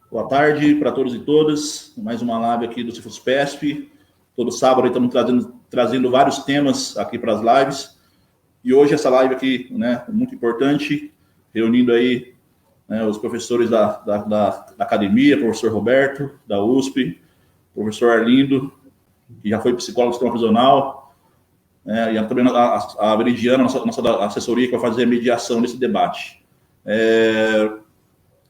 Boa tarde para todos e todas. Mais uma live aqui do Cifruspesp. Todo sábado estamos trazendo vários temas aqui para as lives. E hoje essa live aqui, né, muito importante, reunindo aí, né, os professores da academia, professor Roberto, da USP, professor Arlindo, que já foi psicólogo do sistema prisional, e também a Veridiana, nossa assessoria, que vai fazer a mediação desse debate.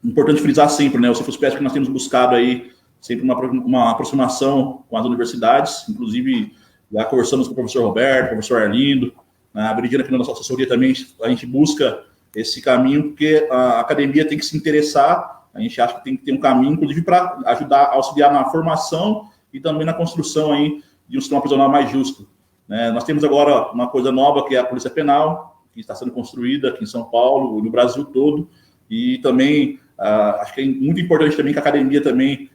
Importante frisar sempre, né, o Cifruspesp que nós temos buscado aí sempre uma aproximação com as universidades, inclusive já conversamos com o professor Roberto, professor Arlindo, a Veridiana, que na nossa assessoria também a gente busca esse caminho, porque a academia tem que se interessar, a gente acha que tem que ter um caminho, inclusive, para ajudar a auxiliar na formação e também na construção aí de um sistema prisional mais justo. Nós temos agora uma coisa nova, que é a Polícia Penal, que está sendo construída aqui em São Paulo, no Brasil todo, e também acho que é muito importante também que a academia também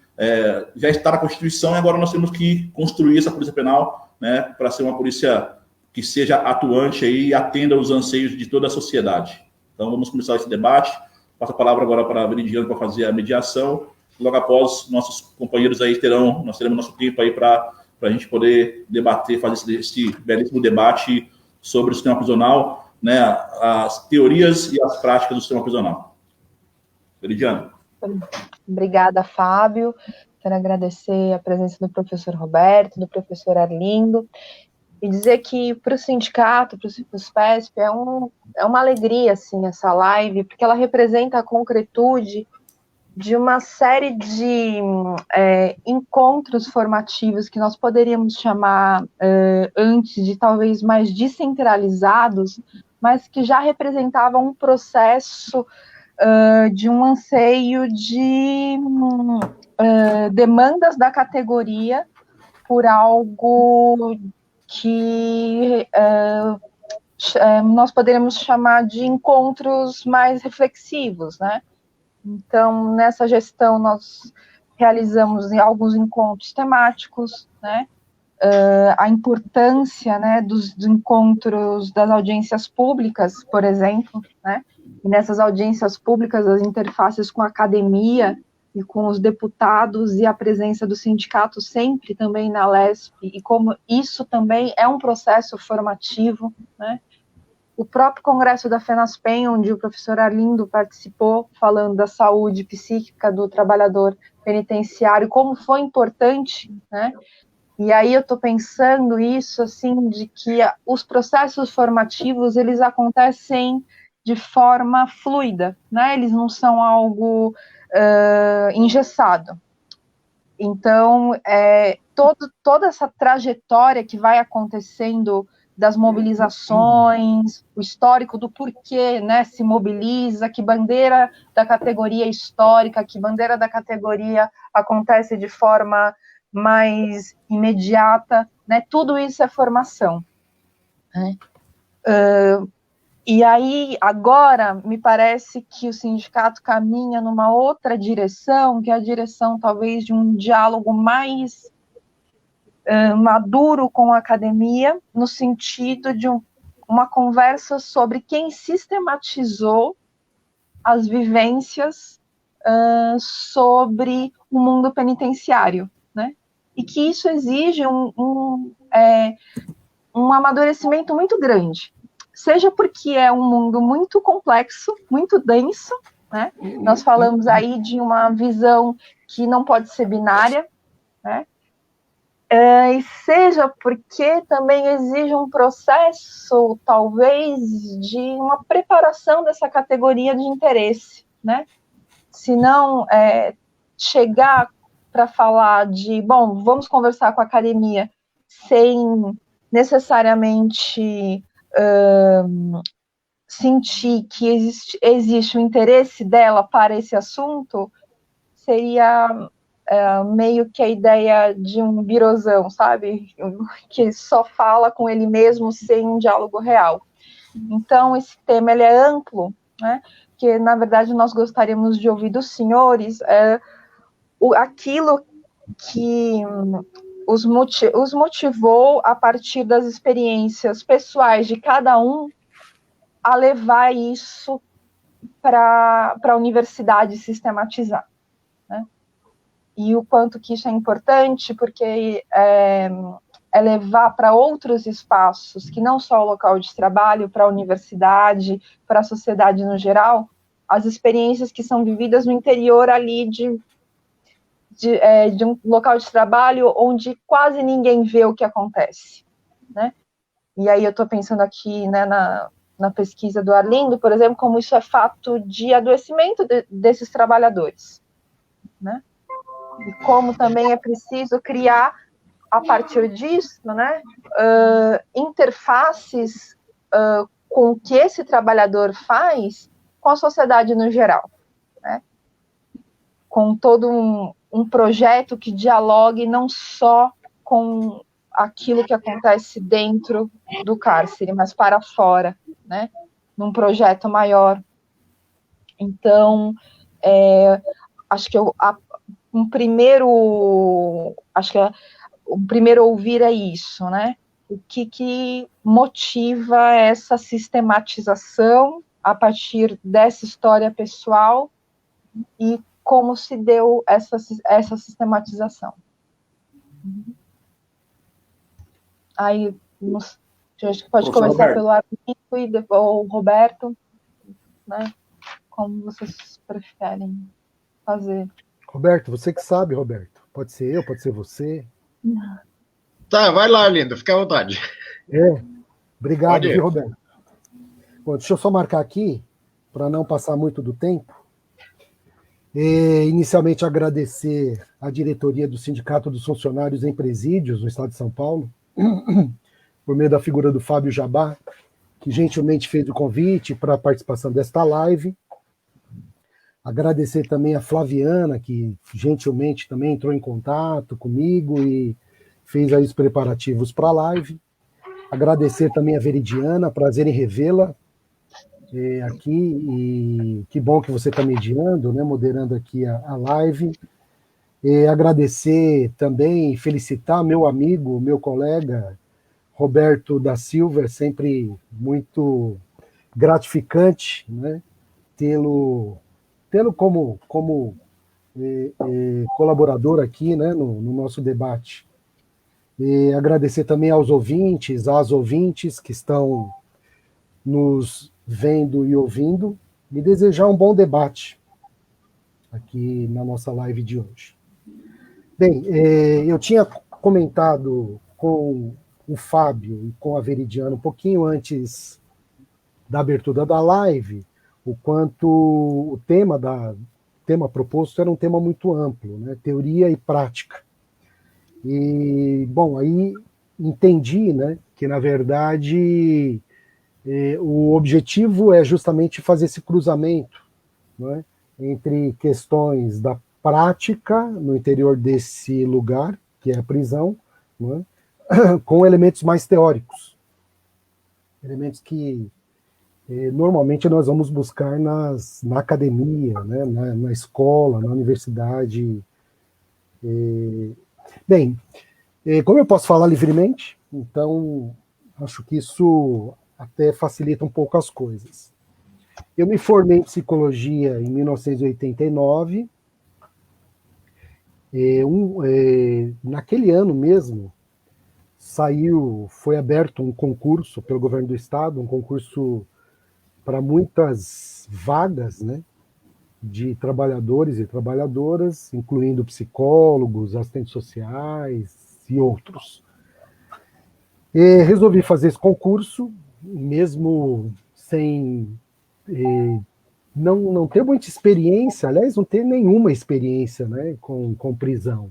já está na Constituição, e agora nós temos que construir essa Polícia Penal, né, para ser uma polícia que seja atuante aí e atenda aos anseios de toda a sociedade. Então, vamos começar esse debate. Passo a palavra agora para a Veridiana para fazer a mediação. Logo após, nossos companheiros aí nós teremos nosso tempo aí para a gente poder debater, fazer esse belíssimo debate sobre o sistema prisional, né, as teorias e as práticas do sistema prisional. Veridiana. Obrigada, Fábio. Quero agradecer a presença do professor Roberto, do professor Arlindo, e dizer que para o sindicato, para o Cifruspesp, é uma alegria, assim, essa live, porque ela representa a concretude de uma série de encontros formativos que nós poderíamos chamar antes de talvez mais descentralizados, mas que já representavam um processo de um anseio de demandas da categoria por algo que nós poderíamos chamar de encontros mais reflexivos, né? Então, nessa gestão, nós realizamos alguns encontros temáticos, né? A importância, né, dos encontros das audiências públicas, por exemplo, né? E nessas audiências públicas, as interfaces com a academia e com os deputados e a presença do sindicato sempre também na LESP, e como isso também é um processo formativo, né? O próprio congresso da FENASPEN, onde o professor Arlindo participou, falando da saúde psíquica do trabalhador penitenciário, como foi importante, né? E aí eu estou pensando isso, assim, de que os processos formativos, eles acontecem de forma fluida, né? Eles não são algo engessado. Então, toda essa trajetória que vai acontecendo das mobilizações, o histórico do porquê, né, se mobiliza, que bandeira da categoria histórica, que bandeira da categoria acontece de forma mais imediata, né, tudo isso é formação, né? E aí, agora, me parece que o sindicato caminha numa outra direção, que é a direção, talvez, de um diálogo mais maduro com a academia, no sentido de uma conversa sobre quem sistematizou as vivências sobre o mundo penitenciário, né? E que isso exige um amadurecimento muito grande, seja porque é um mundo muito complexo, muito denso, né? Nós falamos aí de uma visão que não pode ser binária, né? E seja porque também exige um processo, talvez, de uma preparação dessa categoria de interesse, né? Se não chegar para falar de, bom, vamos conversar com a academia, sem necessariamente sentir que existe o interesse dela para esse assunto, seria meio que a ideia de um birozão, sabe? Que só fala com ele mesmo sem um diálogo real. Então, esse tema ele é amplo, né? Que, na verdade, nós gostaríamos de ouvir dos senhores aquilo que os motivou, a partir das experiências pessoais de cada um, a levar isso para a universidade sistematizar, né? E o quanto que isso é importante, porque é levar para outros espaços, que não só o local de trabalho, para a universidade, para a sociedade no geral, as experiências que são vividas no interior ali de um local de trabalho onde quase ninguém vê o que acontece, né? E aí eu estou pensando aqui, né, na pesquisa do Arlindo, por exemplo, como isso é fato de adoecimento desses trabalhadores, né? E como também é preciso criar, a partir disso, né, interfaces com o que esse trabalhador faz com a sociedade no geral, né? Com todo um projeto que dialogue não só com aquilo que acontece dentro do cárcere, mas para fora, né? Num projeto maior. Então, acho que um primeiro ouvir é isso, né? O que motiva essa sistematização a partir dessa história pessoal e como se deu essa sistematização. Aí, acho que pode começar pelo Arlindo e depois o Roberto, né? Como vocês preferem fazer. Roberto, você que sabe, Roberto. Pode ser eu, pode ser você. Tá, vai lá, Arlindo, fica à vontade. Obrigado, viu, Roberto? Bom, deixa eu só marcar aqui, para não passar muito do tempo. Inicialmente, agradecer à diretoria do Sindicato dos Funcionários em Presídios, no estado de São Paulo, por meio da figura do Fábio Jabá, que gentilmente fez o convite para a participação desta live. Agradecer também a Flaviana, que gentilmente também entrou em contato comigo e fez aí os preparativos para a live. Agradecer também a Veridiana, prazer em revê-la aqui, e que bom que você está mediando, né, moderando aqui a live. Agradecer também, felicitar meu amigo, meu colega, Roberto da Silva, é sempre muito gratificante, né, tê-lo como colaborador aqui, né, no nosso debate. Agradecer também aos ouvintes, às ouvintes que estão nos vendo e ouvindo, e desejar um bom debate aqui na nossa live de hoje. Bem, eu tinha comentado com o Fábio e com a Veridiana um pouquinho antes da abertura da live, o quanto o tema proposto era um tema muito amplo, né? Teoria e prática. E, bom, aí entendi, né, que, na verdade, o objetivo é justamente fazer esse cruzamento, né, entre questões da prática no interior desse lugar, que é a prisão, né, com elementos mais teóricos, elementos que normalmente nós vamos buscar na academia, né, na escola, na universidade. Bem, como eu posso falar livremente, então acho que isso até facilita um pouco as coisas. Eu me formei em psicologia em 1989. Naquele ano mesmo, foi aberto um concurso pelo governo do estado, um concurso para muitas vagas, né, de trabalhadores e trabalhadoras, incluindo psicólogos, assistentes sociais e outros. Resolvi fazer esse concurso, mesmo sem não ter muita experiência, aliás, não ter nenhuma experiência, né, com prisão,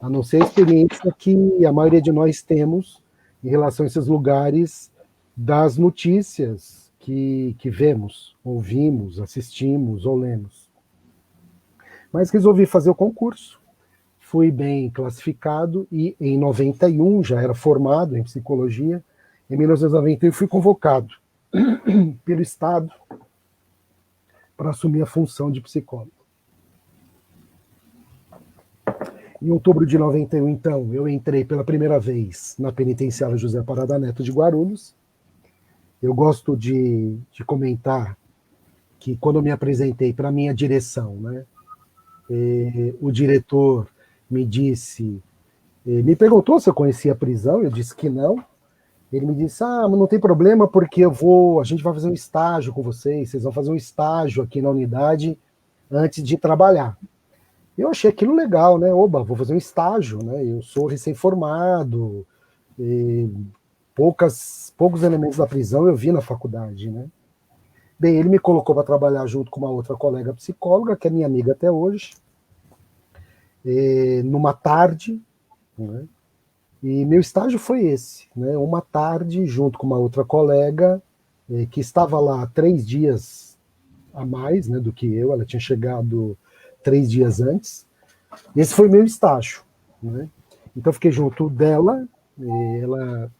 a não ser a experiência que a maioria de nós temos em relação a esses lugares das notícias que vemos, ouvimos, assistimos ou lemos. Mas resolvi fazer o concurso, fui bem classificado e em 91 já era formado em psicologia. Em 1991 fui convocado pelo Estado para assumir a função de psicólogo. Em outubro de 91, então, eu entrei pela primeira vez na penitenciária José Parada Neto de Guarulhos. Eu gosto de comentar que quando eu me apresentei para a minha direção, né, o diretor me disse, me perguntou se eu conhecia a prisão, eu disse que não. Ele me disse, mas não tem problema, porque a gente vai fazer um estágio com vocês vão fazer um estágio aqui na unidade antes de trabalhar. Eu achei aquilo legal, né? Oba, vou fazer um estágio, né? Eu sou recém-formado, poucos elementos da prisão eu vi na faculdade, né? Bem, ele me colocou para trabalhar junto com uma outra colega psicóloga, que é minha amiga até hoje, numa tarde, né? E meu estágio foi esse, né? Uma tarde, junto com uma outra colega, que estava lá 3 dias a mais, né, do que eu, ela tinha chegado 3 dias antes. Esse foi meu estágio, né? Então fiquei junto dela, ela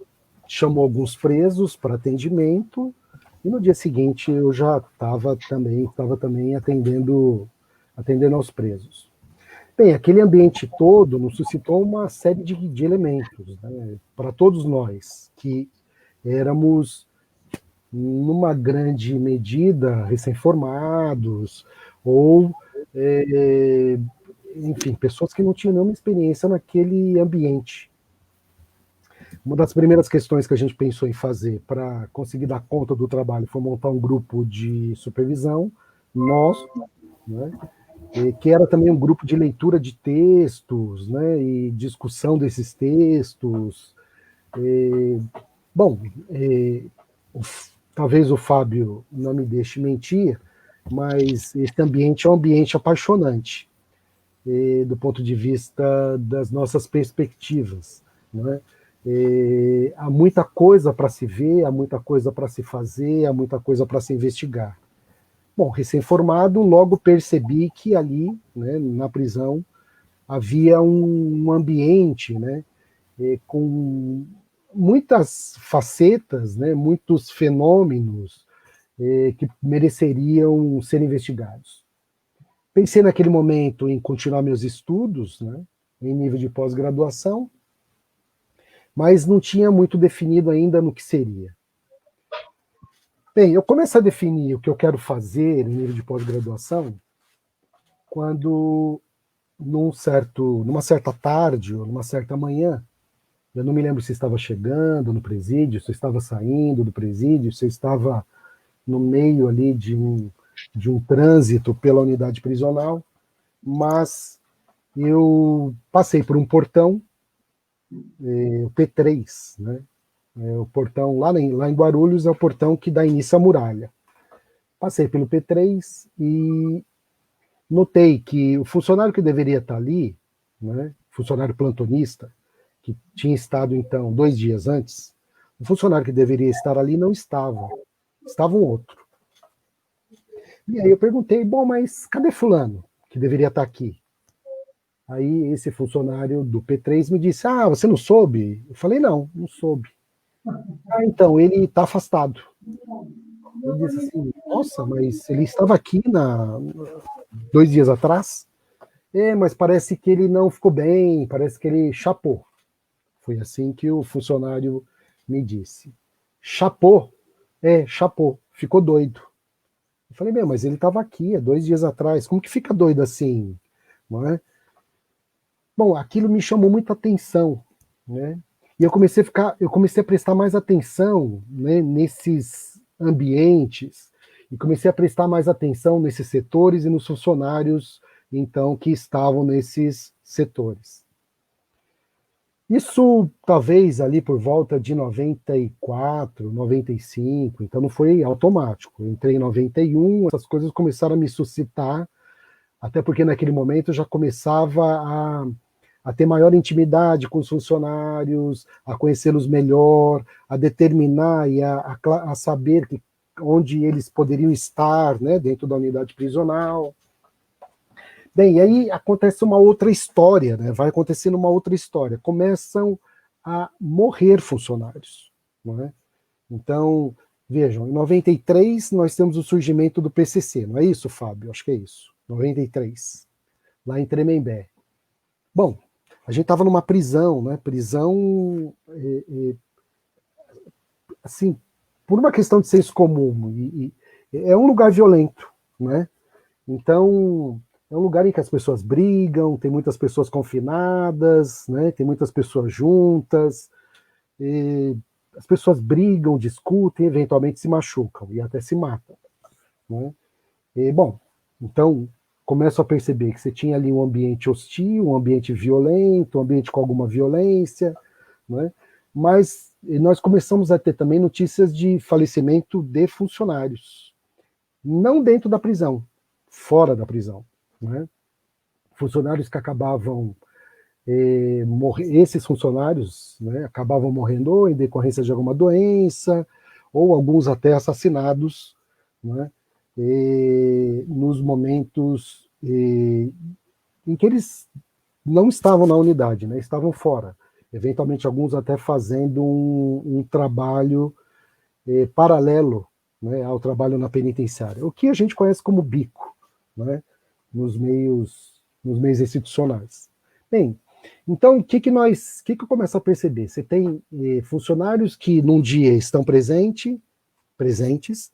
chamou alguns presos para atendimento, e no dia seguinte eu já estava também atendendo aos presos. Bem, aquele ambiente todo nos suscitou uma série de elementos, né, para todos nós, que éramos, numa grande medida, recém-formados, ou, enfim, pessoas que não tinham nenhuma experiência naquele ambiente. Uma das primeiras questões que a gente pensou em fazer para conseguir dar conta do trabalho foi montar um grupo de supervisão nosso, né, que era também um grupo de leitura de textos, né, e discussão desses textos. Bom, talvez o Fábio não me deixe mentir, mas esse ambiente é um ambiente apaixonante, do ponto de vista das nossas perspectivas, né? Há muita coisa para se ver, há muita coisa para se fazer, há muita coisa para se investigar. Bom, recém-formado, logo percebi que ali, né, na prisão, havia um ambiente, né, com muitas facetas, né, muitos fenômenos que mereceriam ser investigados. Pensei naquele momento em continuar meus estudos, né, em nível de pós-graduação, mas não tinha muito definido ainda no que seria. Bem, eu começo a definir o que eu quero fazer em nível de pós-graduação quando, numa certa tarde ou numa certa manhã, eu não me lembro se estava chegando no presídio, se eu estava saindo do presídio, se eu estava no meio ali de um trânsito pela unidade prisional, mas eu passei por um portão, o P3, né? O portão lá em Guarulhos é o portão que dá início à muralha. Passei pelo P3 e notei que o funcionário que deveria estar ali, né, funcionário plantonista, que tinha estado, então, 2 dias antes, o funcionário que deveria estar ali não estava. Estava um outro. E aí eu perguntei, bom, mas cadê fulano, que deveria estar aqui? Aí esse funcionário do P3 me disse, você não soube? Eu falei, não soube. Então, ele está afastado. Eu disse assim, nossa, mas ele estava aqui 2 dias atrás? Mas parece que ele não ficou bem, parece que ele chapou. Foi assim que o funcionário me disse. Chapou? Chapou, ficou doido. Eu falei, mas ele estava aqui há 2 dias atrás, como que fica doido assim? Não é? Bom, aquilo me chamou muita atenção, né? E eu comecei a prestar mais atenção, né, nesses ambientes, e comecei a prestar mais atenção nesses setores e nos funcionários, então, que estavam nesses setores. Isso talvez ali por volta de 94, 95, então não foi automático. Eu entrei em 91, essas coisas começaram a me suscitar, até porque naquele momento eu já começava a ter maior intimidade com os funcionários, a conhecê-los melhor, a determinar e a saber onde eles poderiam estar, né, dentro da unidade prisional. Bem, e aí acontece uma outra história, né? Vai acontecendo uma outra história. Começam a morrer funcionários, não é? Então, vejam, em 93 nós temos o surgimento do PCC, não é isso, Fábio? Acho que é isso, 93, lá em Tremembé. Bom, a gente estava numa prisão, né? Prisão, assim, por uma questão de senso comum, é um lugar violento, né? Então, é um lugar em que as pessoas brigam, tem muitas pessoas confinadas, né? Tem muitas pessoas juntas, as pessoas brigam, discutem, eventualmente se machucam e até se matam, né? Bom, então começo a perceber que você tinha ali um ambiente hostil, um ambiente violento, um ambiente com alguma violência, né? Mas nós começamos a ter também notícias de falecimento de funcionários, não dentro da prisão, fora da prisão, né? Funcionários que acabavam esses funcionários, né, acabavam morrendo ou em decorrência de alguma doença, ou alguns até assassinados, né, nos momentos em que eles não estavam na unidade, né, estavam fora. Eventualmente, alguns até fazendo um trabalho paralelo, né, ao trabalho na penitenciária, o que a gente conhece como bico, né, nos meios institucionais. Bem, então, o que eu começo a perceber? Você tem funcionários que num dia estão presentes,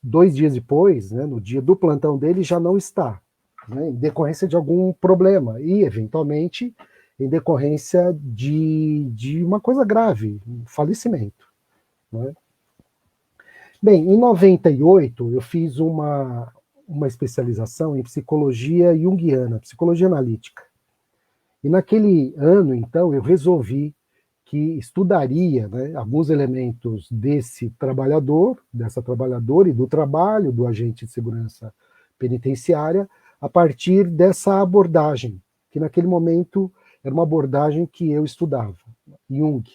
2 dias depois, né, no dia do plantão dele, já não está, né, em decorrência de algum problema, e, eventualmente, em decorrência de uma coisa grave, um falecimento, né? Bem, em 98, eu fiz uma especialização em psicologia junguiana, psicologia analítica. E naquele ano, então, eu resolvi que estudaria, né, alguns elementos desse trabalhador, dessa trabalhadora e do trabalho do agente de segurança penitenciária a partir dessa abordagem, que naquele momento era uma abordagem que eu estudava, Jung.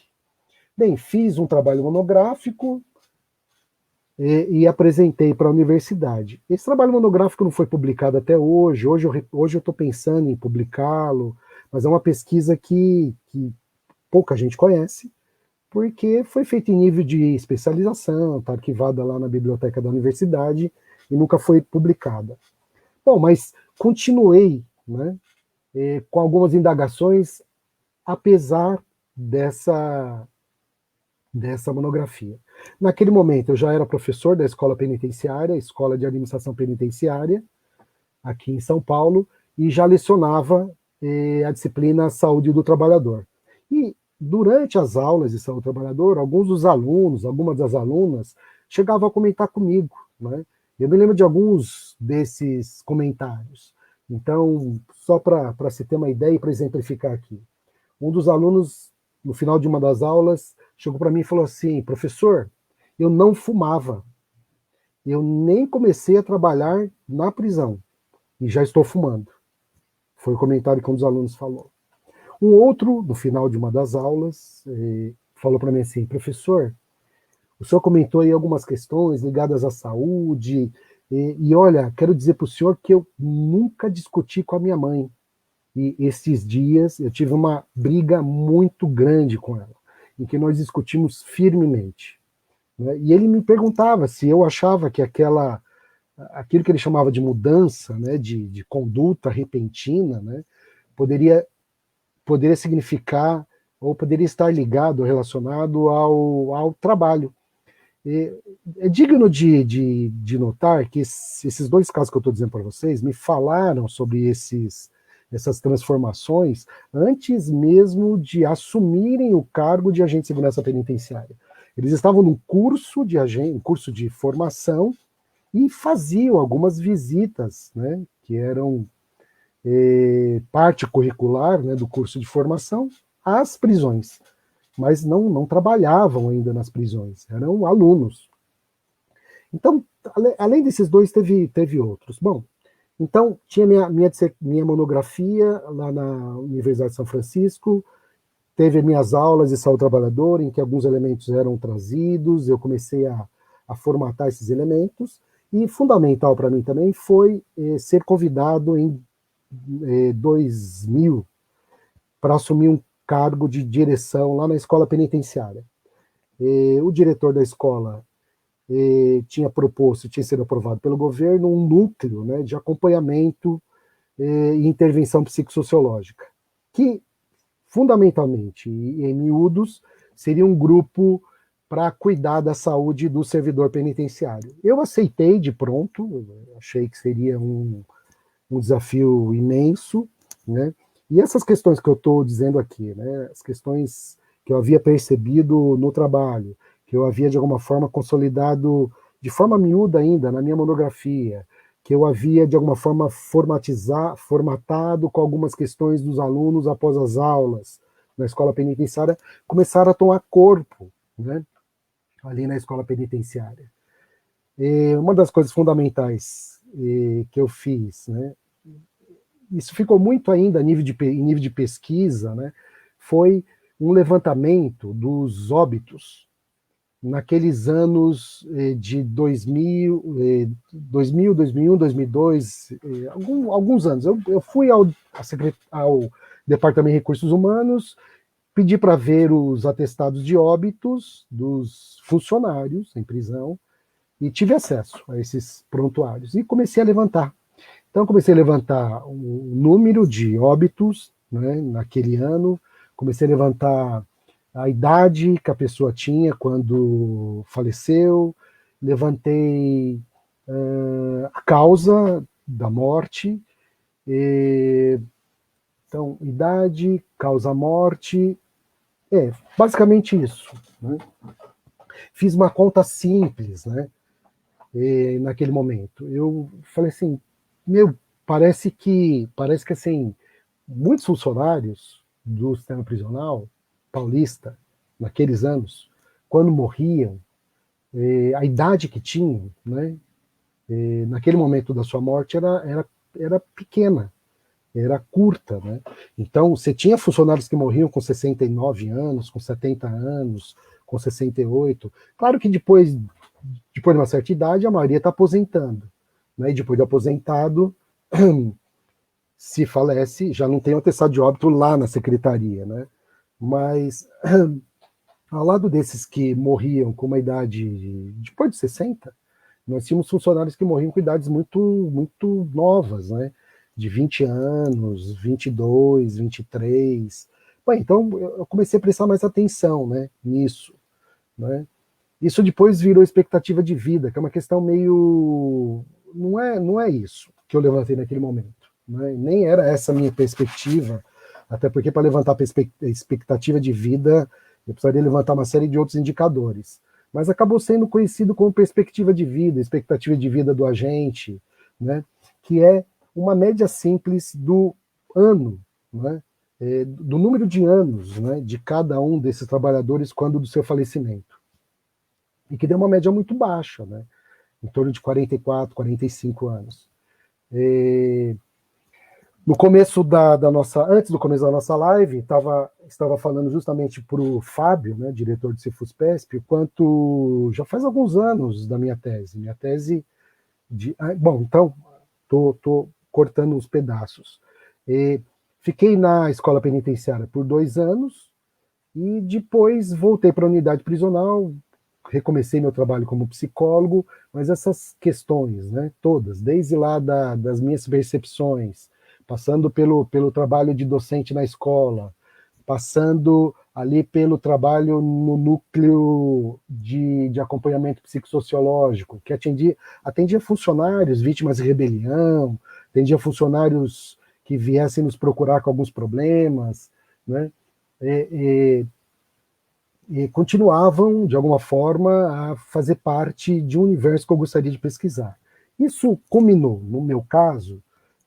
Bem, fiz um trabalho monográfico e apresentei para a universidade. Esse trabalho monográfico não foi publicado até hoje. Hoje eu estou pensando em publicá-lo, mas é uma pesquisa que pouca gente conhece, porque foi feita em nível de especialização, está arquivada lá na biblioteca da universidade e nunca foi publicada. Bom, mas continuei, né, com algumas indagações, apesar dessa monografia. Naquele momento, eu já era professor da escola penitenciária, Escola de Administração Penitenciária, aqui em São Paulo, e já lecionava a disciplina Saúde do Trabalhador. E durante as aulas de saúde do trabalhador, alguns dos alunos, algumas das alunas, chegavam a comentar comigo, né? Eu me lembro de alguns desses comentários. Então, só para se ter uma ideia e para exemplificar aqui. Um dos alunos, no final de uma das aulas, chegou para mim e falou assim: professor, eu não fumava. Eu nem comecei a trabalhar na prisão e já estou fumando. Foi o comentário que um dos alunos falou. Um outro, no final de uma das aulas, falou para mim assim: professor, o senhor comentou aí algumas questões ligadas à saúde, e olha, quero dizer para o senhor que eu nunca discuti com a minha mãe. E esses dias eu tive uma briga muito grande com ela, em que nós discutimos firmemente, né? E ele me perguntava se eu achava que aquilo que ele chamava de mudança, né, de conduta repentina, né, poderia significar ou poderia estar ligado, relacionado ao trabalho. É digno de notar que esses 2 casos que eu estou dizendo para vocês me falaram sobre essas transformações antes mesmo de assumirem o cargo de agente de segurança penitenciária. Eles estavam num curso de formação e faziam algumas visitas, né, que eram parte curricular, né, do curso de formação, às prisões, mas não trabalhavam ainda nas prisões, eram alunos. Então, além desses 2, teve outros. Bom, então, tinha minha monografia lá na Universidade de São Francisco, teve minhas aulas de saúde trabalhadora, em que alguns elementos eram trazidos, eu comecei a formatar esses elementos, e fundamental para mim também foi ser convidado em 2000 para assumir um cargo de direção lá na escola penitenciária. O diretor da escola tinha sido aprovado pelo governo, um núcleo, né, de acompanhamento e intervenção psicossociológica, que fundamentalmente, e em miúdos, seria um grupo para cuidar da saúde do servidor penitenciário. Eu aceitei de pronto, achei que seria um desafio imenso, né? E essas questões que eu estou dizendo aqui, né, as questões que eu havia percebido no trabalho, que eu havia de alguma forma consolidado de forma miúda ainda na minha monografia, que eu havia de alguma forma formatado com algumas questões dos alunos após as aulas na escola penitenciária, começaram a tomar corpo, né, ali na escola penitenciária. E uma das coisas fundamentais que eu fiz, né, isso ficou muito ainda em nível de pesquisa, né, foi um levantamento dos óbitos naqueles anos de 2000, 2001, 2002, alguns anos. Eu fui ao Departamento de Recursos Humanos, pedi para ver os atestados de óbitos dos funcionários em prisão e tive acesso a esses prontuários e comecei a levantar. Então, comecei a levantar o número de óbitos, né, naquele ano, comecei a levantar a idade que a pessoa tinha quando faleceu, levantei a causa da morte, então, idade, causa morte, basicamente isso, né? Fiz uma conta simples, né, naquele momento. Eu falei assim, parece que assim, muitos funcionários do sistema prisional paulista, naqueles anos, quando morriam, a idade que tinham, né, naquele momento da sua morte era pequena, era curta, né? Então, você tinha funcionários que morriam com 69 anos, com 70 anos, com 68. Claro que depois de uma certa idade, a maioria está aposentando, né? E depois de aposentado, se falece, já não tem o atestado de óbito lá na secretaria, né? Mas, ao lado desses que morriam com uma idade depois de 60, nós tínhamos funcionários que morriam com idades muito, muito novas, né? De 20 anos, 22, 23. Bom, então, eu comecei a prestar mais atenção, né, nisso, né? Isso depois virou expectativa de vida, que é uma questão meio... Não é isso que eu levantei naquele momento, né? Nem era essa a minha perspectiva, até porque para levantar a expectativa de vida, eu precisaria levantar uma série de outros indicadores. Mas acabou sendo conhecido como perspectiva de vida, expectativa de vida do agente, né? Que é uma média simples do ano, né? Do número de anos, né, de cada um desses trabalhadores quando do seu falecimento. E que deu uma média muito baixa, né? Em torno de 44, 45 anos. No começo antes do começo da nossa live, estava falando justamente para o Fábio, né, diretor do Cefuspesp, o quanto já faz alguns anos da minha tese. Minha tese bom, então, tô cortando uns pedaços. Fiquei na escola penitenciária por 2 anos e depois voltei para a unidade prisional, recomecei meu trabalho como psicólogo, mas essas questões, né, todas, desde lá das minhas percepções, passando pelo trabalho de docente na escola, passando ali pelo trabalho no núcleo de acompanhamento psicossociológico, que atendia funcionários vítimas de rebelião, atendia funcionários que viessem nos procurar com alguns problemas, né? E continuavam, de alguma forma, a fazer parte de um universo que eu gostaria de pesquisar. Isso culminou, no meu caso,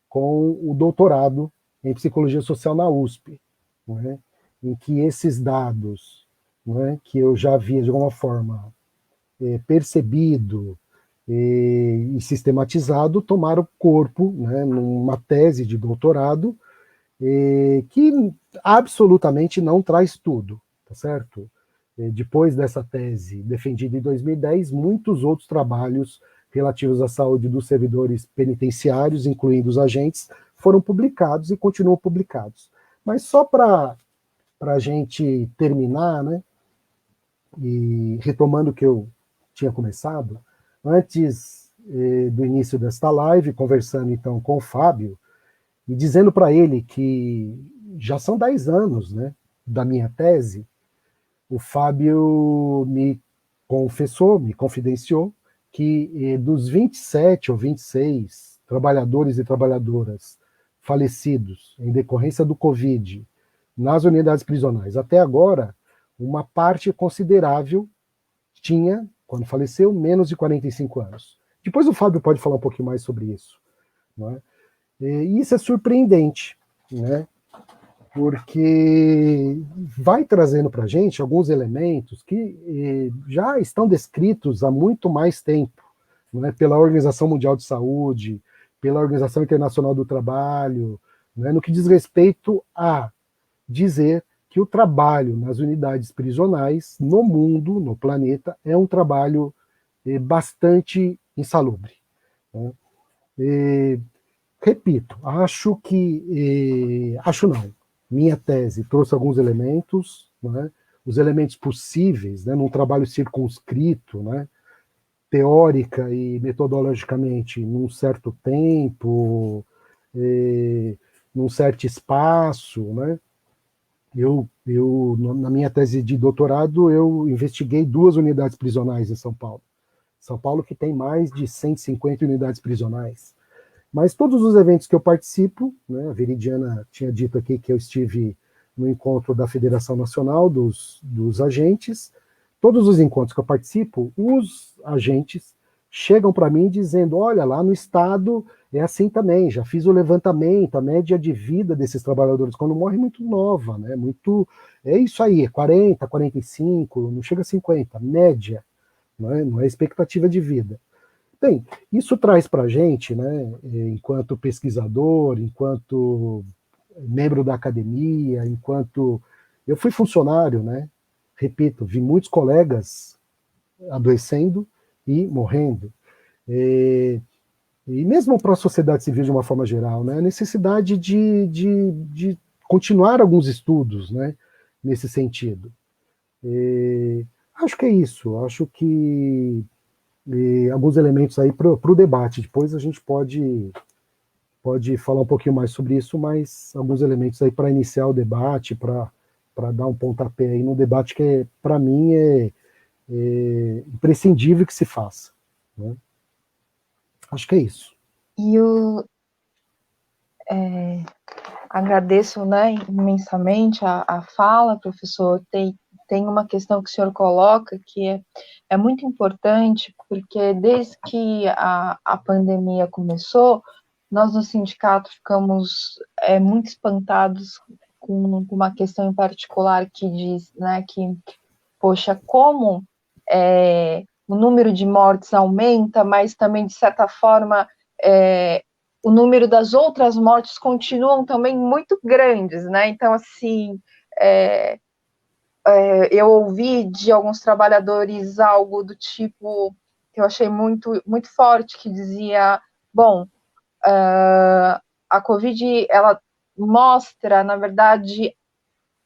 com o doutorado em Psicologia Social na USP, né, em que esses dados, né, que eu já havia, de alguma forma, percebido e sistematizado, tomaram corpo, né, numa tese de doutorado que absolutamente não traz tudo, tá certo? Depois dessa tese defendida em 2010, muitos outros trabalhos relativos à saúde dos servidores penitenciários, incluindo os agentes, foram publicados e continuam publicados. Mas só para a gente terminar, né, e retomando o que eu tinha começado, antes do início desta live, conversando então com o Fábio, e dizendo para ele que já são 10 anos, né, da minha tese, o Fábio me confessou, me confidenciou, que dos 27 ou 26 trabalhadores e trabalhadoras falecidos em decorrência do Covid nas unidades prisionais até agora, uma parte considerável tinha, quando faleceu, menos de 45 anos. Depois o Fábio pode falar um pouquinho mais sobre isso. Não é? E isso é surpreendente, né? Porque vai trazendo para a gente alguns elementos que já estão descritos há muito mais tempo, não é? Pela Organização Mundial de Saúde, pela Organização Internacional do Trabalho, não é? No que diz respeito a dizer que o trabalho nas unidades prisionais no mundo, no planeta, é um trabalho bastante insalubre. Né? Repito, acho não. Minha tese trouxe alguns elementos, né, os elementos possíveis, né, num trabalho circunscrito, né, teórica e metodologicamente, num certo tempo, num certo espaço, né. Na minha tese de doutorado, eu investiguei 2 unidades prisionais em São Paulo. São Paulo que tem mais de 150 unidades prisionais. Mas todos os eventos que eu participo, né, a Veridiana tinha dito aqui que eu estive no encontro da Federação Nacional dos Agentes, todos os encontros que eu participo, os agentes chegam para mim dizendo, olha, lá no Estado é assim também, já fiz o levantamento, a média de vida desses trabalhadores, quando morre, muito nova, né, é isso aí, é 40, 45, não chega a 50, média, não é expectativa de vida. Bem, isso traz para a gente, né, enquanto pesquisador, enquanto membro da academia, enquanto... Eu fui funcionário, né, repito, vi muitos colegas adoecendo e morrendo. E mesmo para a sociedade civil de uma forma geral, né, a necessidade de continuar alguns estudos, né, nesse sentido. Acho que é isso, acho que alguns elementos aí para o debate. Depois a gente pode falar um pouquinho mais sobre isso, mas alguns elementos aí para iniciar o debate, para dar um pontapé aí no debate que, para mim, é imprescindível que se faça. Né? Acho que é isso. E eu agradeço, né, imensamente a fala, professor. Tem uma questão que o senhor coloca que é muito importante, porque desde que a pandemia começou, nós no sindicato ficamos muito espantados com uma questão em particular que diz, né, que, poxa, como o número de mortes aumenta, mas também, de certa forma, o número das outras mortes continuam também muito grandes, né? Então, assim, eu ouvi de alguns trabalhadores algo do tipo que eu achei muito, muito forte, que dizia, bom, a Covid, ela mostra, na verdade,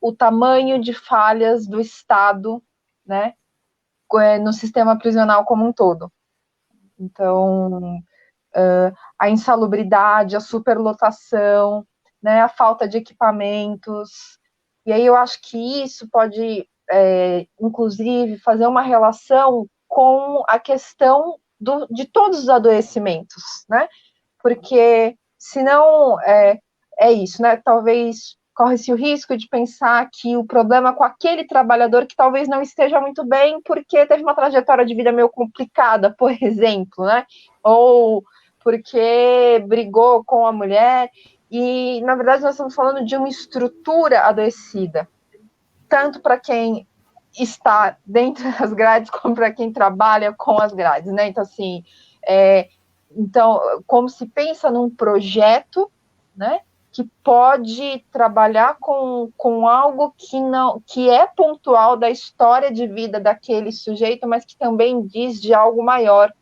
o tamanho de falhas do Estado, né, no sistema prisional como um todo. Então, a insalubridade, a superlotação, né, a falta de equipamentos. E aí eu acho que isso pode, inclusive, fazer uma relação com a questão de todos os adoecimentos, né? Porque, senão, é isso, né? Talvez corre-se o risco de pensar que o problema é com aquele trabalhador que talvez não esteja muito bem porque teve uma trajetória de vida meio complicada, por exemplo, né? Ou porque brigou com a mulher, e, na verdade, nós estamos falando de uma estrutura adoecida, tanto para quem está dentro das grades, como para quem trabalha com as grades, né? Então, assim, então, como se pensa num projeto, né, que pode trabalhar com algo que é pontual da história de vida daquele sujeito, mas que também diz de algo maior,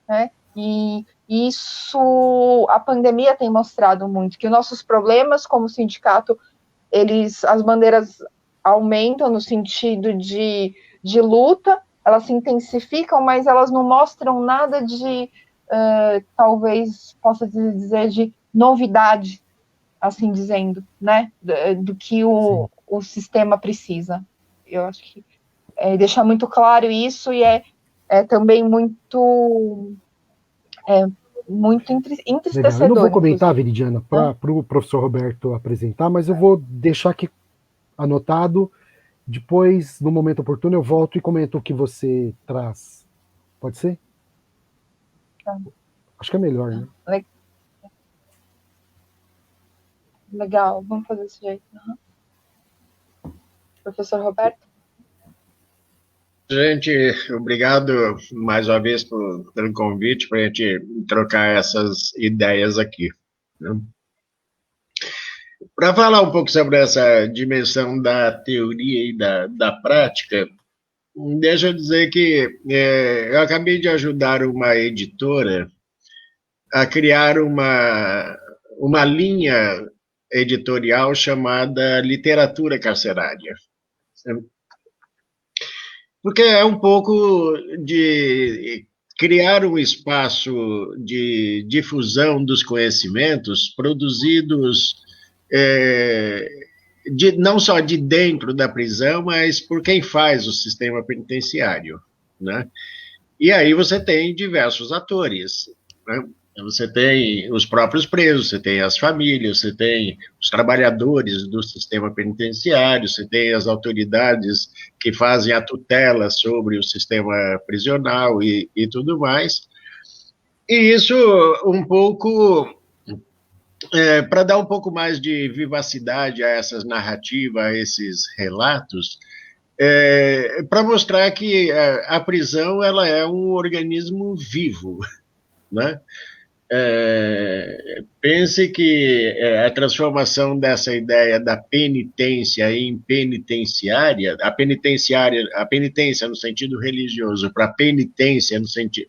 né? E isso a pandemia tem mostrado muito, que nossos problemas como sindicato, as bandeiras aumentam no sentido de luta, elas se intensificam, mas elas não mostram nada de, talvez possa dizer, de novidade assim dizendo, né, do que o sistema precisa. Eu acho que deixar muito claro isso, e é também muito Legal. Eu não entristecedor, vou comentar, inclusive. Viridiana, para o professor Roberto apresentar, mas eu vou deixar aqui anotado. Depois, no momento oportuno, eu volto e comento o que você traz. Pode ser? Tá. Acho que é melhor, né? Legal, vamos fazer desse jeito. Professor Roberto? Gente, obrigado mais uma vez pelo convite para a gente trocar essas ideias aqui. Né? Para falar um pouco sobre essa dimensão da teoria e da prática, deixa eu dizer que eu acabei de ajudar uma editora a criar uma linha editorial chamada Literatura Carcerária. Porque é um pouco de criar um espaço de difusão dos conhecimentos produzidos não só de dentro da prisão, mas por quem faz o sistema penitenciário, né? E aí você tem diversos atores, né? Você tem os próprios presos, você tem as famílias, você tem os trabalhadores do sistema penitenciário, você tem as autoridades que fazem a tutela sobre o sistema prisional e tudo mais. E isso um pouco para dar um pouco mais de vivacidade a essas narrativas, a esses relatos, para mostrar que a prisão ela é um organismo vivo, né? Pense que a transformação dessa ideia da penitência em penitenciária, a penitência no sentido religioso, para penitência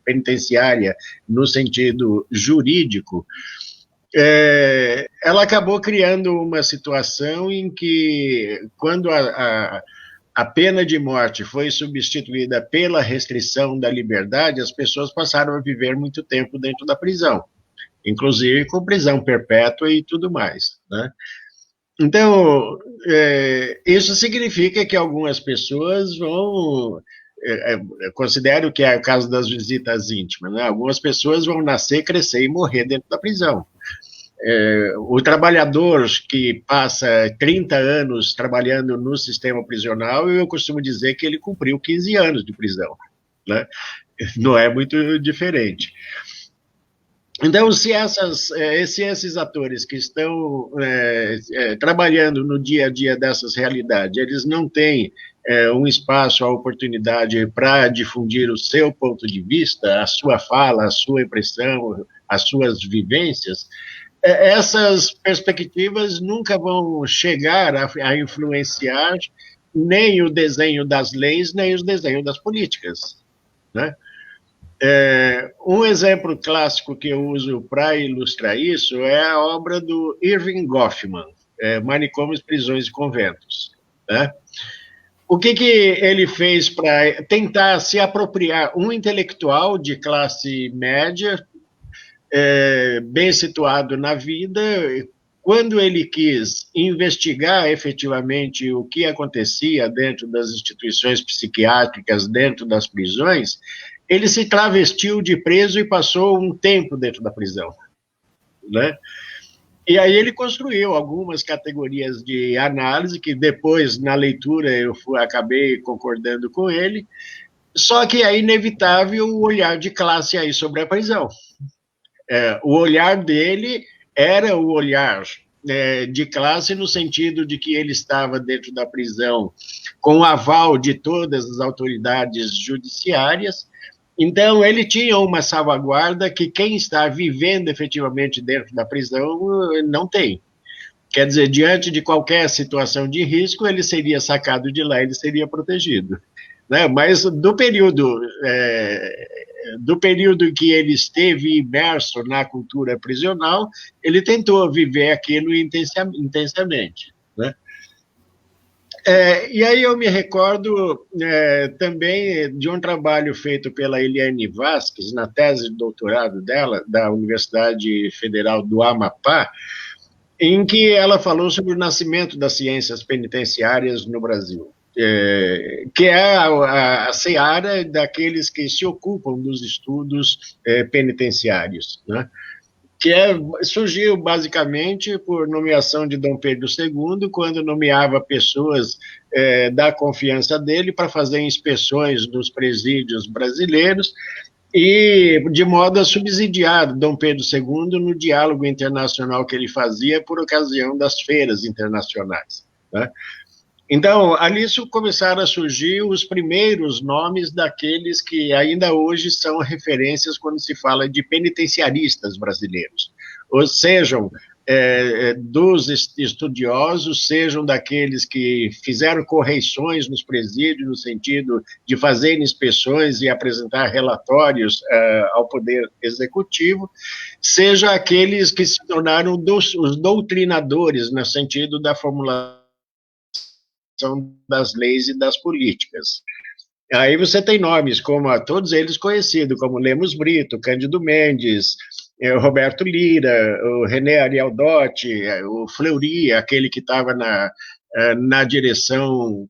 penitenciária no sentido jurídico, ela acabou criando uma situação em que, quando a pena de morte foi substituída pela restrição da liberdade, as pessoas passaram a viver muito tempo dentro da prisão, inclusive com prisão perpétua e tudo mais, né? Então, isso significa que algumas pessoas vão... considero que é o caso das visitas íntimas, né? Algumas pessoas vão nascer, crescer e morrer dentro da prisão. O trabalhador que passa 30 anos trabalhando no sistema prisional, eu costumo dizer que ele cumpriu 15 anos de prisão, né? Não é muito diferente. Então, se esses atores que estão trabalhando no dia a dia dessas realidades, eles não têm um espaço, a oportunidade para difundir o seu ponto de vista, a sua fala, a sua impressão, as suas vivências, essas perspectivas nunca vão chegar a influenciar nem o desenho das leis, nem o desenho das políticas, né? Um exemplo clássico que eu uso para ilustrar isso é a obra do Irving Goffman, Manicômios, Prisões e Conventos, né? O que ele fez para tentar se apropriar, um intelectual de classe média, bem situado na vida, quando ele quis investigar efetivamente o que acontecia dentro das instituições psiquiátricas, dentro das prisões, ele se travestiu de preso e passou um tempo dentro da prisão, né? E aí ele construiu algumas categorias de análise, que depois, na leitura, eu acabei concordando com ele, só que é inevitável o olhar de classe aí sobre a prisão. O olhar dele era o olhar de classe no sentido de que ele estava dentro da prisão com o aval de todas as autoridades judiciárias. Então, ele tinha uma salvaguarda que quem está vivendo efetivamente dentro da prisão não tem. Quer dizer, diante de qualquer situação de risco, ele seria sacado de lá, ele seria protegido, né? Mas do período em que ele esteve imerso na cultura prisional, ele tentou viver aquilo intensamente, né? E aí eu me recordo também de um trabalho feito pela Eliane Vasques, na tese de doutorado dela, da Universidade Federal do Amapá, em que ela falou sobre o nascimento das ciências penitenciárias no Brasil, que é a seara daqueles que se ocupam dos estudos penitenciários, né? Surgiu basicamente por nomeação de Dom Pedro II, quando nomeava pessoas da confiança dele para fazer inspeções nos presídios brasileiros, e de modo a subsidiar Dom Pedro II no diálogo internacional que ele fazia por ocasião das feiras internacionais, né? Então, ali começaram a surgir os primeiros nomes daqueles que ainda hoje são referências quando se fala de penitenciaristas brasileiros, ou sejam dos estudiosos, sejam daqueles que fizeram correições nos presídios, no sentido de fazer inspeções e apresentar relatórios ao Poder Executivo, seja aqueles que se tornaram os doutrinadores, no sentido da formulação das leis e das políticas. Aí você tem nomes como todos eles conhecidos, como Lemos Brito, Cândido Mendes, o Roberto Lira, o René Ariel Dotti, o Fleury, aquele que estava na direção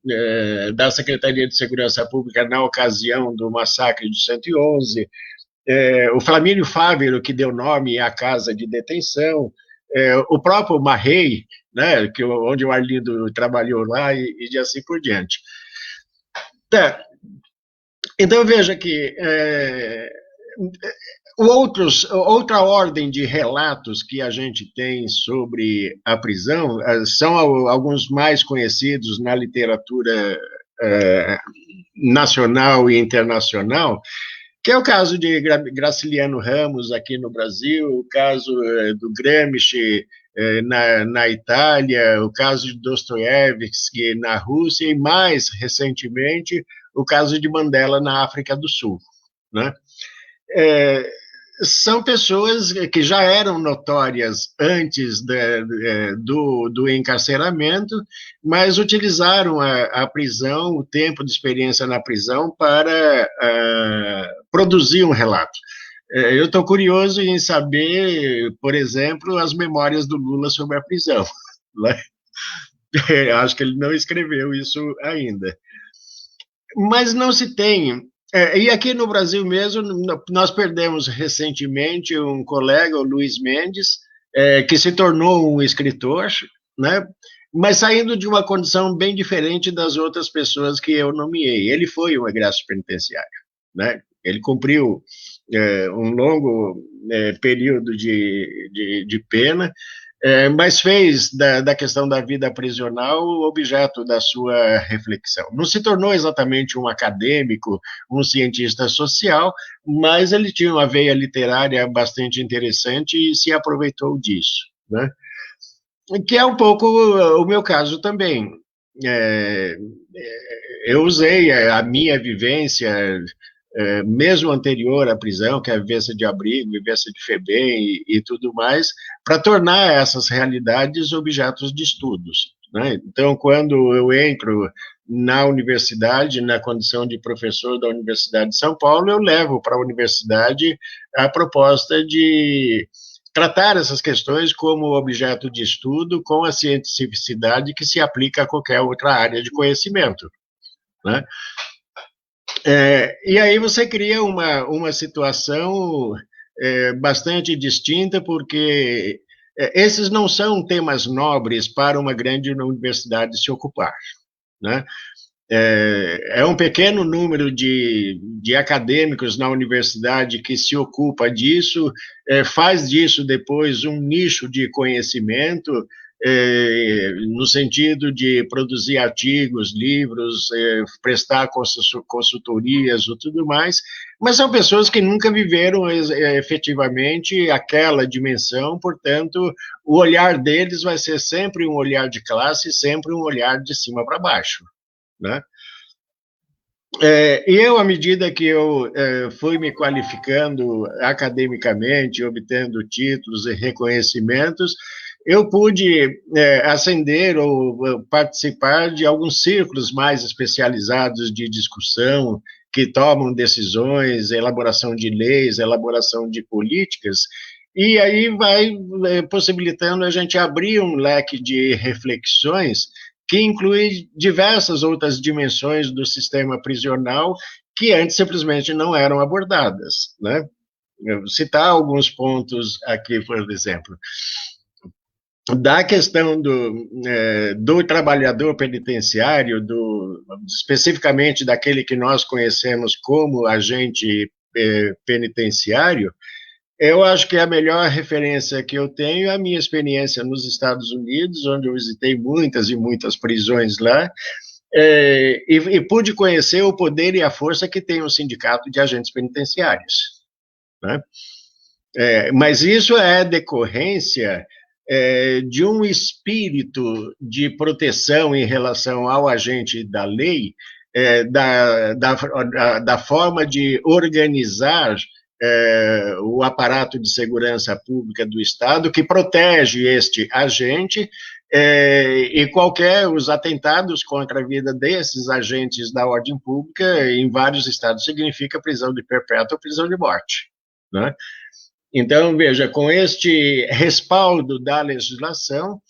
da Secretaria de Segurança Pública na ocasião do massacre de 111, o Flamínio Fávero, que deu nome à casa de detenção, o próprio Marrei, né, onde o Arlindo trabalhou lá, e assim por diante. Então, veja que outra ordem de relatos que a gente tem sobre a prisão são alguns mais conhecidos na literatura nacional e internacional, que é o caso de Graciliano Ramos aqui no Brasil, o caso do Gramsci na Itália, o caso de Dostoiévski na Rússia e, mais recentemente, o caso de Mandela na África do Sul, né? São pessoas que já eram notórias antes do encarceramento, mas utilizaram a prisão, o tempo de experiência na prisão, para produzir um relato. Eu estou curioso em saber, por exemplo, as memórias do Lula sobre a prisão, né? Acho que ele não escreveu isso ainda. Mas não se tem. E aqui no Brasil mesmo, nós perdemos recentemente um colega, o Luiz Mendes, que se tornou um escritor, né? Mas saindo de uma condição bem diferente das outras pessoas que eu nomeei. Ele foi um egresso penitenciário, né? Ele cumpriu um longo período de pena, mas fez da questão da vida prisional o objeto da sua reflexão. Não se tornou exatamente um acadêmico, um cientista social, mas ele tinha uma veia literária bastante interessante e se aproveitou disso, né? Que é um pouco o meu caso também. Eu usei a minha vivência, mesmo anterior à prisão, que é a vivência de abrigo, vivência de FEBEM e tudo mais, para tornar essas realidades objetos de estudos, né? Então, quando eu entro na universidade, na condição de professor da Universidade de São Paulo, eu levo para a universidade a proposta de tratar essas questões como objeto de estudo, com a cientificidade que se aplica a qualquer outra área de conhecimento, né? E aí você cria uma situação bastante distinta, porque esses não são temas nobres para uma grande universidade se ocupar, né? É um pequeno número de acadêmicos na universidade que se ocupa disso, faz disso depois um nicho de conhecimento, no sentido de produzir artigos, livros, prestar consultorias e tudo mais, mas são pessoas que nunca viveram efetivamente aquela dimensão, portanto, o olhar deles vai ser sempre um olhar de classe, sempre um olhar de cima para baixo, né? E eu, à medida que eu fui me qualificando academicamente, obtendo títulos e reconhecimentos, eu pude ascender ou participar de alguns círculos mais especializados de discussão, que tomam decisões, elaboração de leis, elaboração de políticas, E aí vai possibilitando a gente abrir um leque de reflexões que inclui diversas outras dimensões do sistema prisional que antes simplesmente não eram abordadas, né? Eu vou citar alguns pontos aqui, por exemplo. Da questão do trabalhador penitenciário, especificamente daquele que nós conhecemos como agente penitenciário, eu acho que a melhor referência que eu tenho é a minha experiência nos Estados Unidos, onde eu visitei muitas e muitas prisões lá, e pude conhecer o poder e a força que tem o sindicato de agentes penitenciários, né? Mas isso é decorrência de um espírito de proteção em relação ao agente da lei, da forma de organizar o aparato de segurança pública do Estado, que protege este agente, e os atentados contra a vida desses agentes da ordem pública, em vários estados, significa prisão de perpétua ou prisão de morte, né? Então, veja, com este respaldo da legislação,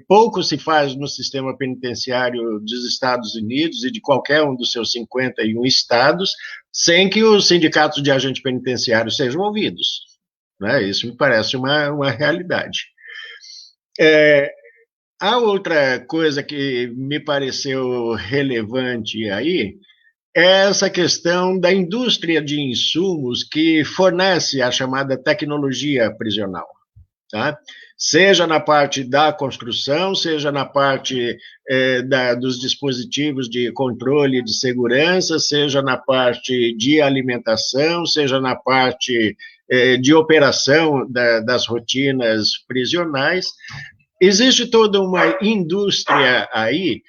pouco se faz no sistema penitenciário dos Estados Unidos e de qualquer um dos seus 51 estados, sem que os sindicatos de agentes penitenciários sejam ouvidos, né? Isso me parece uma realidade. A outra coisa que me pareceu relevante aí é essa questão da indústria de insumos que fornece a chamada tecnologia prisional, tá? Seja na parte da construção, seja na parte dos dispositivos de controle de segurança, seja na parte de alimentação, seja na parte de operação das rotinas prisionais. Existe toda uma indústria aí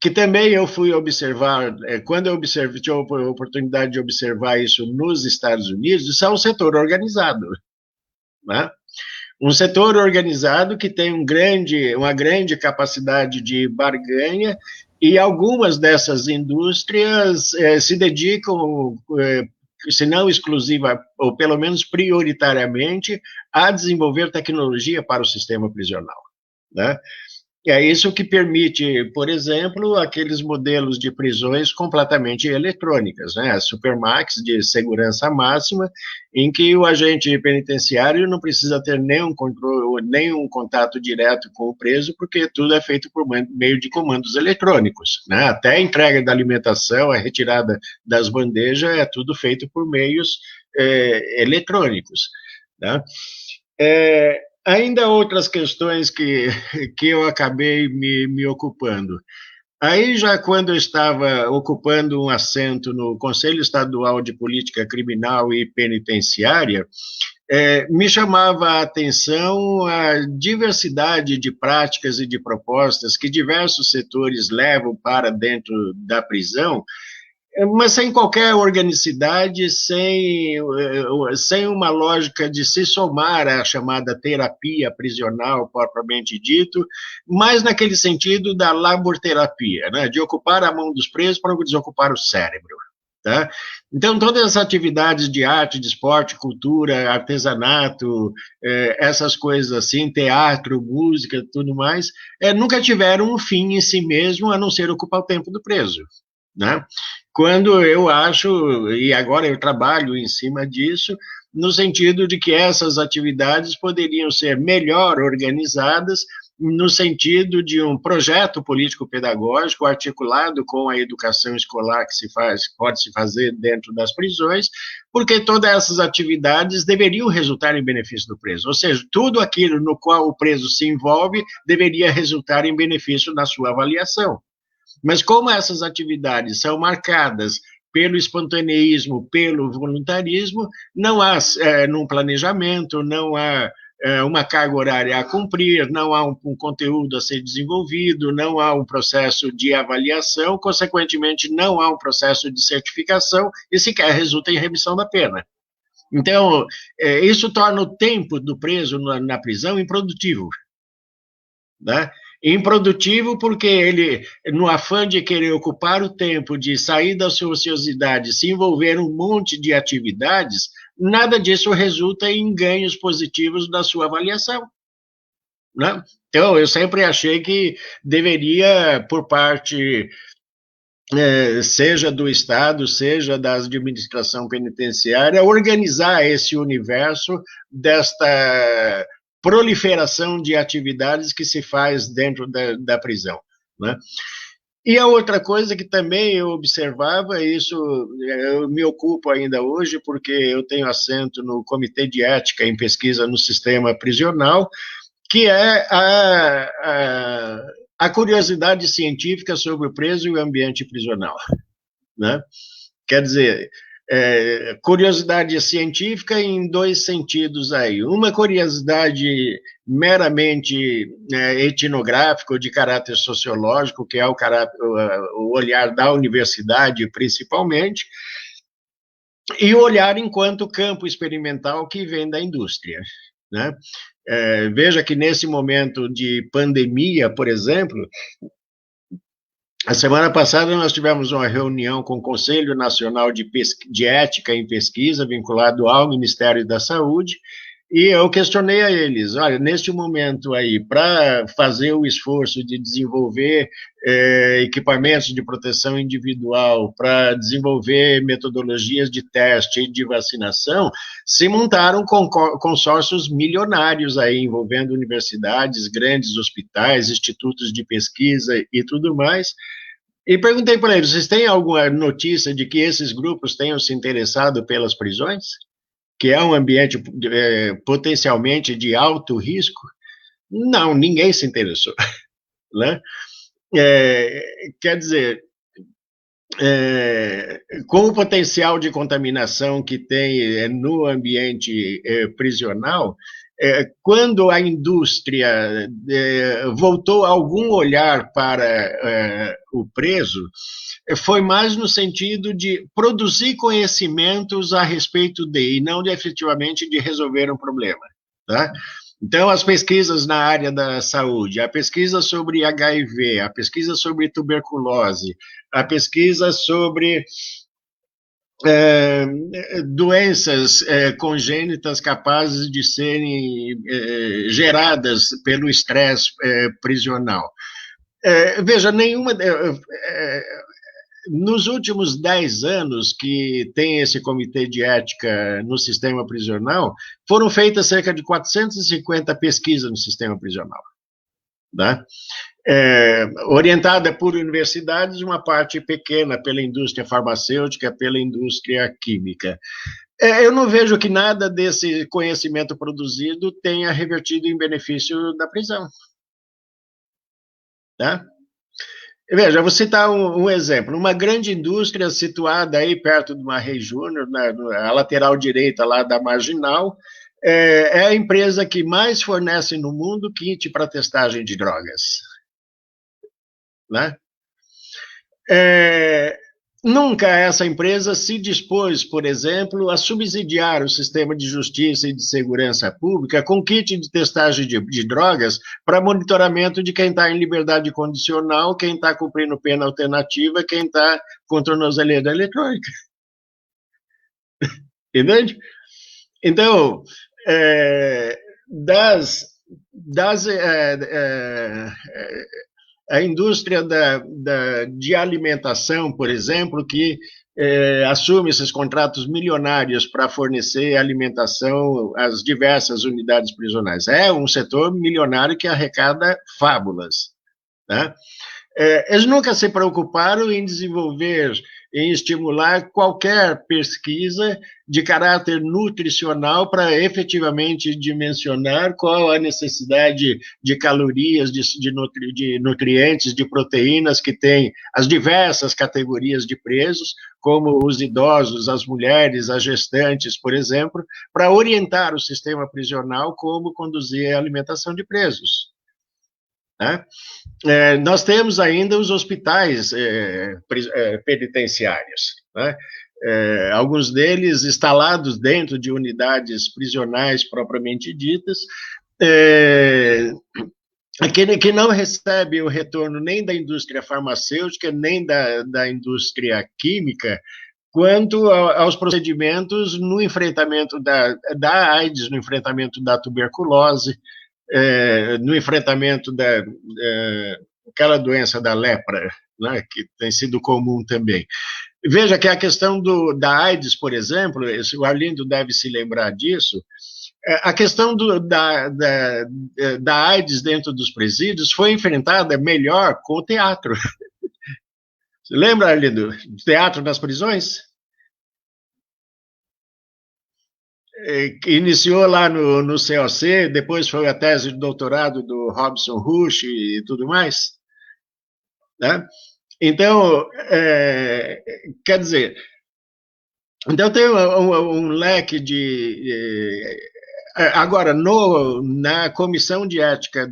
que também eu fui observar, quando eu tive a oportunidade de observar isso nos Estados Unidos, isso é um setor organizado, né? Um setor organizado que tem uma grande capacidade de barganha, e algumas dessas indústrias se dedicam, se não exclusiva, ou pelo menos prioritariamente, a desenvolver tecnologia para o sistema prisional, né? É isso que permite, por exemplo, aqueles modelos de prisões completamente eletrônicas, né? A Supermax de segurança máxima, em que o agente penitenciário não precisa ter nenhum controle, nenhum contato direto com o preso, porque tudo é feito por meio de comandos eletrônicos, né? Até a entrega da alimentação, a retirada das bandejas, é tudo feito por meios eletrônicos, né? Ainda outras questões que eu acabei me ocupando. Aí, já quando eu estava ocupando um assento no Conselho Estadual de Política Criminal e Penitenciária, me chamava a atenção a diversidade de práticas e de propostas que diversos setores levam para dentro da prisão, mas sem qualquer organicidade, sem uma lógica de se somar à chamada terapia prisional, propriamente dito, mas naquele sentido da laborterapia, né? De ocupar a mão dos presos para desocupar o cérebro, tá? Então, todas as atividades de arte, de esporte, cultura, artesanato, essas coisas assim, teatro, música, tudo mais, nunca tiveram um fim em si mesmo, a não ser ocupar o tempo do preso, né? Quando eu acho, e agora eu trabalho em cima disso, no sentido de que essas atividades poderiam ser melhor organizadas, no sentido de um projeto político-pedagógico articulado com a educação escolar que pode se fazer dentro das prisões, porque todas essas atividades deveriam resultar em benefício do preso, ou seja, tudo aquilo no qual o preso se envolve deveria resultar em benefício na sua avaliação. Mas como essas atividades são marcadas pelo espontaneísmo, pelo voluntarismo, não há num planejamento, não há uma carga horária a cumprir, não há um conteúdo a ser desenvolvido, não há um processo de avaliação, consequentemente não há um processo de certificação e sequer resulta em remissão da pena. Então, isso torna o tempo do preso na prisão improdutivo, né? Improdutivo porque ele, no afã de querer ocupar o tempo, de sair da sua ociosidade, se envolver em um monte de atividades, nada disso resulta em ganhos positivos da sua avaliação, né? Então, eu sempre achei que deveria, por parte, seja do Estado, seja da administração penitenciária, organizar esse universo desta proliferação de atividades que se faz dentro da prisão, né? E a outra coisa que também eu observava, isso eu me ocupo ainda hoje, porque eu tenho assento no Comitê de Ética em Pesquisa no Sistema Prisional, que é a curiosidade científica sobre o preso e o ambiente prisional, né? Quer dizer, curiosidade científica em dois sentidos aí. Uma curiosidade meramente etnográfica ou de caráter sociológico, que é o olhar da universidade, principalmente, e o olhar enquanto campo experimental que vem da indústria, né? Veja que nesse momento de pandemia, por exemplo, a semana passada nós tivemos uma reunião com o Conselho Nacional de Ética em Pesquisa, vinculado ao Ministério da Saúde, e eu questionei a eles, olha, neste momento aí, para fazer o esforço de desenvolver equipamentos de proteção individual, para desenvolver metodologias de teste e de vacinação, se montaram consórcios milionários aí, envolvendo universidades, grandes hospitais, institutos de pesquisa e tudo mais. E perguntei para eles, vocês têm alguma notícia de que esses grupos tenham se interessado pelas prisões? Que é um ambiente potencialmente de alto risco? Não, ninguém se interessou, né? Quer dizer, com o potencial de contaminação que tem no ambiente prisional, quando a indústria voltou algum olhar para o preso, foi mais no sentido de produzir conhecimentos a respeito de, e não de efetivamente de resolver um problema, tá? Então, as pesquisas na área da saúde, a pesquisa sobre HIV, a pesquisa sobre tuberculose, a pesquisa sobre doenças congênitas capazes de serem geradas pelo estresse prisional. Veja, nenhuma... Nos últimos 10 anos que tem esse comitê de ética no sistema prisional, foram feitas cerca de 450 pesquisas no sistema prisional, né? Orientada por universidades, uma parte pequena pela indústria farmacêutica, pela indústria química. Eu não vejo que nada desse conhecimento produzido tenha revertido em benefício da prisão, tá? Veja, vou citar um exemplo. Uma grande indústria situada aí perto do Marrei Júnior, na lateral direita lá da Marginal, é a empresa que mais fornece no mundo kit para testagem de drogas, né? Nunca essa empresa se dispôs, por exemplo, a subsidiar o sistema de justiça e de segurança pública com kit de testagem de drogas para monitoramento de quem está em liberdade condicional, quem está cumprindo pena alternativa, quem está com tornozeleira eletrônica. Entende? Então, a indústria de alimentação, por exemplo, que assume esses contratos milionários para fornecer alimentação às diversas unidades prisionais. É um setor milionário que arrecada fábulas, né? Eles nunca se preocuparam em desenvolver, em estimular qualquer pesquisa de caráter nutricional para efetivamente dimensionar qual a necessidade de calorias, de nutrientes, de proteínas que tem as diversas categorias de presos, como os idosos, as mulheres, as gestantes, por exemplo, para orientar o sistema prisional como conduzir a alimentação de presos, né? Nós temos ainda os hospitais penitenciários, né? Alguns deles instalados dentro de unidades prisionais propriamente ditas, que não recebe o retorno nem da indústria farmacêutica, nem da indústria química, quanto aos procedimentos no enfrentamento da AIDS, no enfrentamento da tuberculose, no enfrentamento daquela doença da lepra, né, que tem sido comum também. Veja que a questão da AIDS, por exemplo, o Arlindo deve se lembrar disso, a questão da AIDS dentro dos presídios foi enfrentada melhor com o teatro. Você lembra, Arlindo, do teatro nas prisões? Que iniciou lá no COC, depois foi a tese de doutorado do Robson Rusch e tudo mais, né? Então, quer dizer, então tem um leque de... Agora, na comissão de ética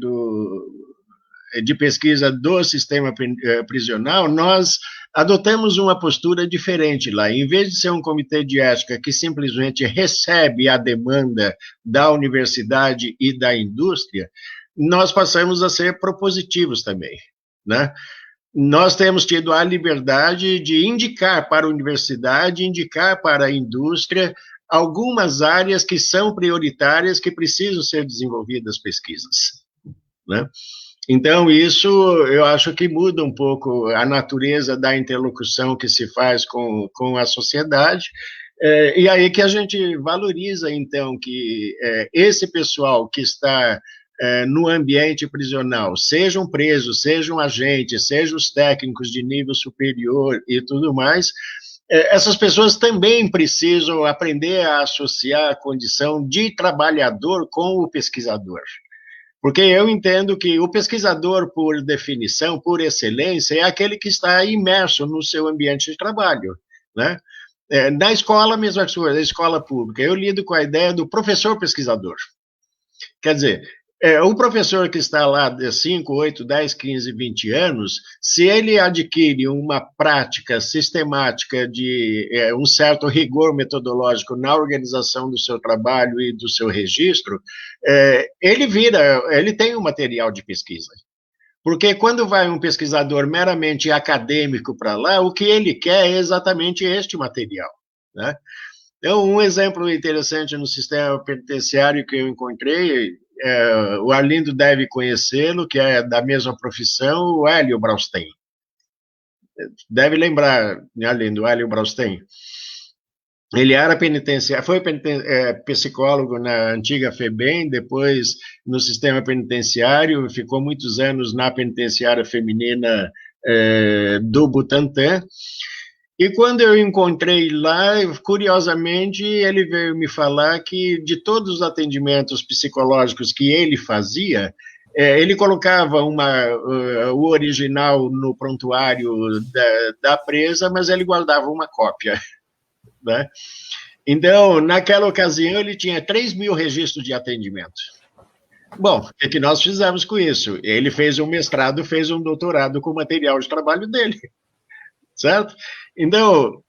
de pesquisa do sistema prisional, nós adotamos uma postura diferente lá. Em vez de ser um comitê de ética que simplesmente recebe a demanda da universidade e da indústria, nós passamos a ser propositivos também, né? Nós temos tido a liberdade de indicar para a universidade, indicar para a indústria algumas áreas que são prioritárias, que precisam ser desenvolvidas pesquisas, né? Então, isso eu acho que muda um pouco a natureza da interlocução que se faz com a sociedade, e aí que a gente valoriza, então, que esse pessoal que está no ambiente prisional, sejam presos, sejam agentes, sejam os técnicos de nível superior e tudo mais, essas pessoas também precisam aprender a associar a condição de trabalhador com o pesquisador. Porque eu entendo que o pesquisador, por definição, por excelência, é aquele que está imerso no seu ambiente de trabalho, né? Na escola, a mesma coisa, na escola pública, eu lido com a ideia do professor pesquisador. Quer dizer, o professor que está lá de 5, 8, 10, 15, 20 anos, se ele adquire uma prática sistemática de um certo rigor metodológico na organização do seu trabalho e do seu registro, ele tem um material de pesquisa. Porque quando vai um pesquisador meramente acadêmico para lá, o que ele quer é exatamente este material, né? Então, um exemplo interessante no sistema penitenciário que eu encontrei, o Arlindo deve conhecê-lo, que é da mesma profissão, o Hélio Braustein. Deve lembrar, Arlindo, o Hélio Braustein. Ele era penitenciário, foi psicólogo na antiga FEBEM, depois no sistema penitenciário, ficou muitos anos na penitenciária feminina do Butantã. E quando eu encontrei lá, curiosamente, ele veio me falar que de todos os atendimentos psicológicos que ele fazia, ele colocava o original no prontuário da presa, mas ele guardava uma cópia, né? Então, naquela ocasião, ele tinha 3.000 registros de atendimento. Bom, o que nós fizemos com isso? Ele fez um mestrado, fez um doutorado com o material de trabalho dele, certo? Então,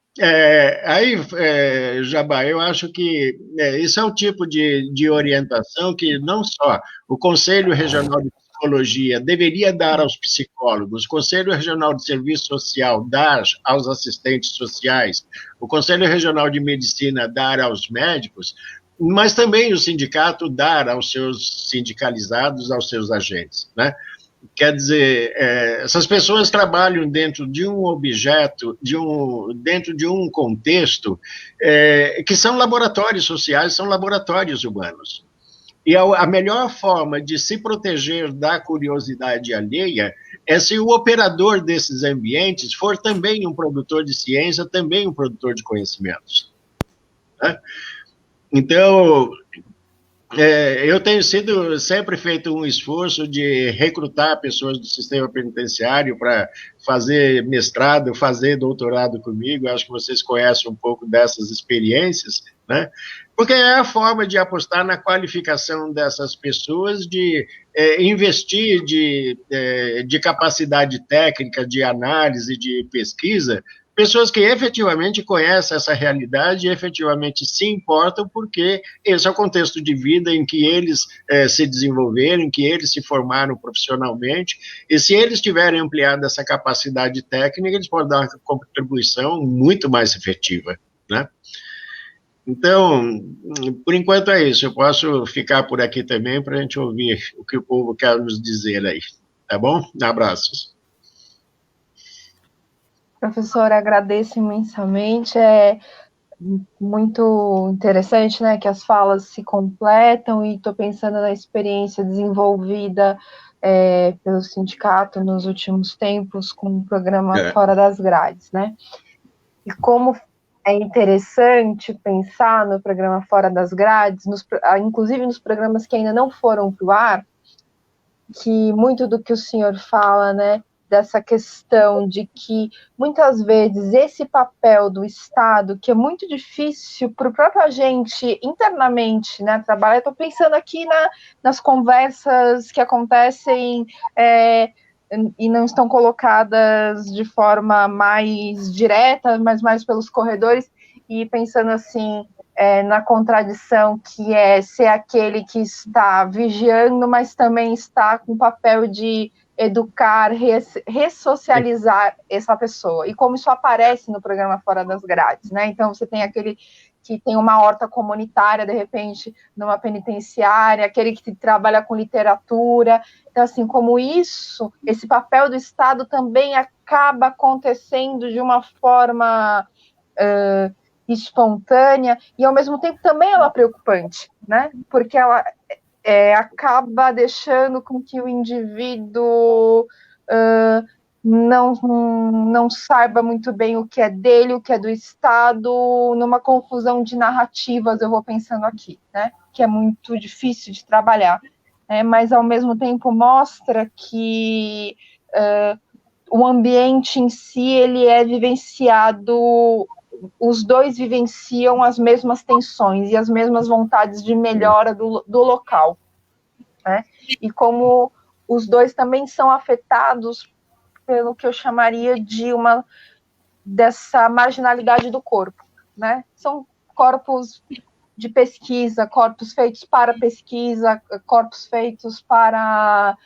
Jabá, eu acho que isso é o tipo de orientação que não só o Conselho Regional de Psicologia deveria dar aos psicólogos, o Conselho Regional de Serviço Social dar aos assistentes sociais, o Conselho Regional de Medicina dar aos médicos, mas também o sindicato dar aos seus sindicalizados, aos seus agentes, né? Quer dizer, essas pessoas trabalham dentro de um objeto, dentro de um contexto que são laboratórios sociais, são laboratórios humanos. E a melhor forma de se proteger da curiosidade alheia é se o operador desses ambientes for também um produtor de ciência, também um produtor de conhecimentos, né? Então, eu tenho sempre feito um esforço de recrutar pessoas do sistema penitenciário para fazer mestrado, fazer doutorado comigo. Acho que vocês conhecem um pouco dessas experiências, né? Porque é a forma de apostar na qualificação dessas pessoas, de investir de capacidade técnica, de análise, de pesquisa, pessoas que efetivamente conhecem essa realidade e efetivamente se importam, porque esse é o contexto de vida em que eles se desenvolveram, em que eles se formaram profissionalmente, e se eles tiverem ampliado essa capacidade técnica, eles podem dar uma contribuição muito mais efetiva, né? Então, por enquanto é isso. Eu posso ficar por aqui também para a gente ouvir o que o povo quer nos dizer aí. Tá bom? Abraços. Professor, agradeço imensamente. É muito interessante, né, que as falas se completam, e estou pensando na experiência desenvolvida pelo sindicato nos últimos tempos com o programa Fora das Grades, né? E como é interessante pensar no programa Fora das Grades, inclusive nos programas que ainda não foram para o ar, que muito do que o senhor fala, né, dessa questão de que, muitas vezes, esse papel do Estado, que é muito difícil para o próprio agente internamente, né, trabalhar. Eu estou pensando aqui nas conversas que acontecem e não estão colocadas de forma mais direta, mas mais pelos corredores, e pensando assim, na contradição que é ser aquele que está vigiando, mas também está com o papel de educar, ressocializar essa pessoa, e como isso aparece no programa Fora das Grades, né? Então você tem aquele que tem uma horta comunitária, de repente, numa penitenciária, aquele que trabalha com literatura. Então, assim, como isso, esse papel do Estado também acaba acontecendo de uma forma espontânea, e ao mesmo tempo também ela é preocupante, né? Porque ela acaba deixando com que o indivíduo não saiba muito bem o que é dele, o que é do Estado, numa confusão de narrativas, eu vou pensando aqui, né? Que é muito difícil de trabalhar, mas ao mesmo tempo mostra que o ambiente em si, ele é vivenciado, os dois vivenciam as mesmas tensões e as mesmas vontades de melhora do local, né? E como os dois também são afetados pelo que eu chamaria dessa marginalidade do corpo, né? São corpos de pesquisa, corpos feitos para pesquisa, corpos feitos para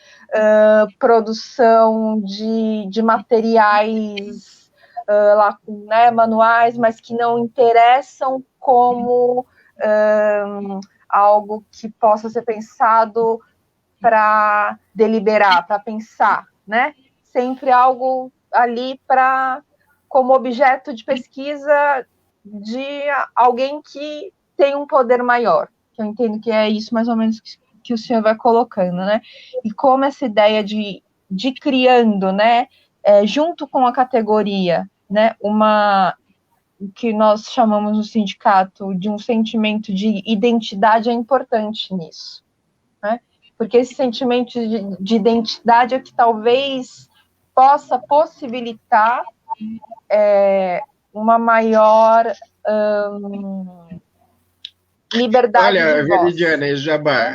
produção de materiais né, manuais, mas que não interessam como algo que possa ser pensado para deliberar, para pensar, né? Sempre algo ali como objeto de pesquisa de alguém que tem um poder maior, que eu entendo que é isso mais ou menos que o senhor vai colocando, né? E como essa ideia de criando, né, junto com a categoria, né, o que nós chamamos no sindicato de um sentimento de identidade é importante nisso, né? Porque esse sentimento de identidade é que talvez possa possibilitar uma maior liberdade de voz. Olha, Veridiana Jabá,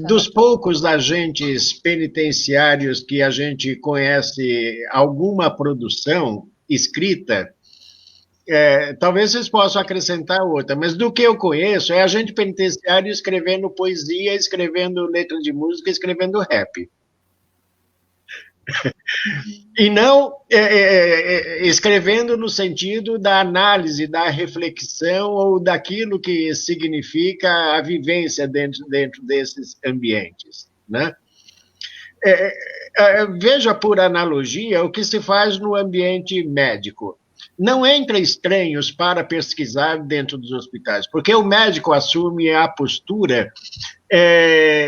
dos poucos agentes penitenciários que a gente conhece alguma produção escrita, talvez vocês possam acrescentar outra, mas do que eu conheço, é agente penitenciário escrevendo poesia, escrevendo letra de música, escrevendo rap. E não escrevendo no sentido da análise, da reflexão ou daquilo que significa a vivência dentro desses ambientes, né? Veja por analogia o que se faz no ambiente médico. Não entra estranhos para pesquisar dentro dos hospitais, porque o médico assume a postura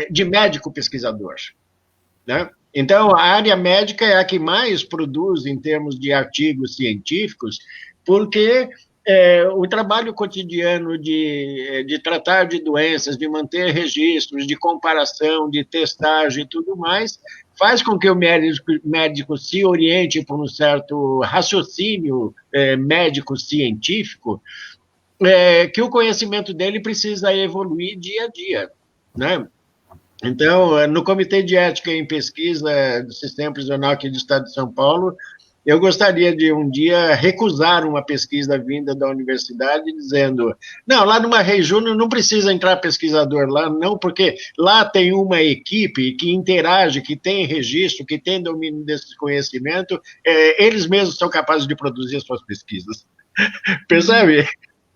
de médico pesquisador, né? Então, a área médica é a que mais produz em termos de artigos científicos, porque o trabalho cotidiano de tratar de doenças, de manter registros, de comparação, de testagem e tudo mais, faz com que o médico se oriente por um certo raciocínio médico-científico, que o conhecimento dele precisa evoluir dia a dia, né? Então, no Comitê de Ética em Pesquisa do Sistema Prisional aqui do Estado de São Paulo, Eu gostaria de um dia recusar uma pesquisa vinda da universidade dizendo, não, lá no Marreio Júnior não precisa entrar pesquisador lá, não, porque lá tem uma equipe que interage, que tem registro, que tem domínio desse conhecimento, eles mesmos são capazes de produzir as suas pesquisas. Percebe?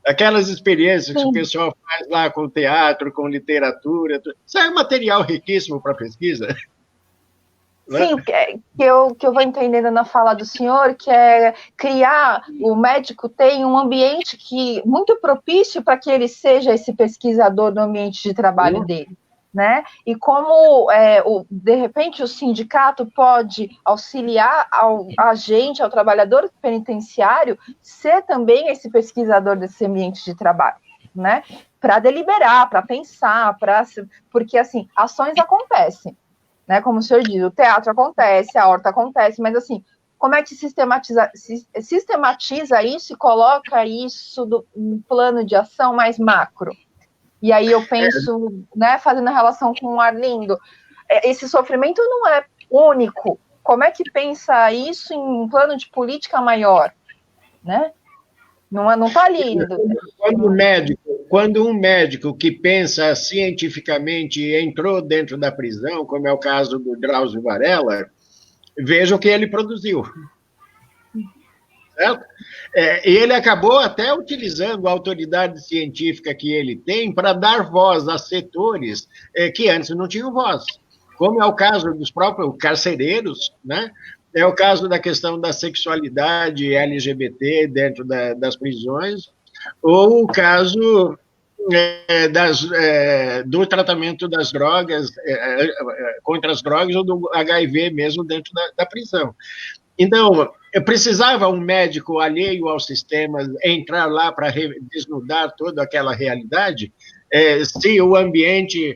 Aquelas experiências que o pessoal faz lá com teatro, com literatura, isso é um material riquíssimo para pesquisa. Sim, que eu vou entendendo na fala do senhor, que é criar, o médico tem um ambiente muito propício para que ele seja esse pesquisador no ambiente de trabalho dele, né? E como, de repente, o sindicato pode auxiliar ao agente, ao trabalhador penitenciário, ser também esse pesquisador desse ambiente de trabalho, né? Para deliberar, para pensar, porque, assim, ações acontecem, né, como o senhor diz, o teatro acontece, a horta acontece, mas assim, como é que sistematiza isso e coloca isso no plano de ação mais macro? E aí eu penso, né, fazendo a relação com o Arlindo, esse sofrimento não é único, como é que pensa isso em um plano de política maior, né? Não está ali. Quando um médico que pensa cientificamente entrou dentro da prisão, como é o caso do Drauzio Varela, veja o que ele produziu. Certo? E ele acabou até utilizando a autoridade científica que ele tem para dar voz a setores que antes não tinham voz, como é o caso dos próprios carcereiros, né? É o caso da questão da sexualidade LGBT dentro das prisões, ou o caso do tratamento das drogas, contra as drogas, ou do HIV mesmo dentro da prisão. Então, precisava um médico alheio ao sistema entrar lá para desnudar toda aquela realidade? Se o ambiente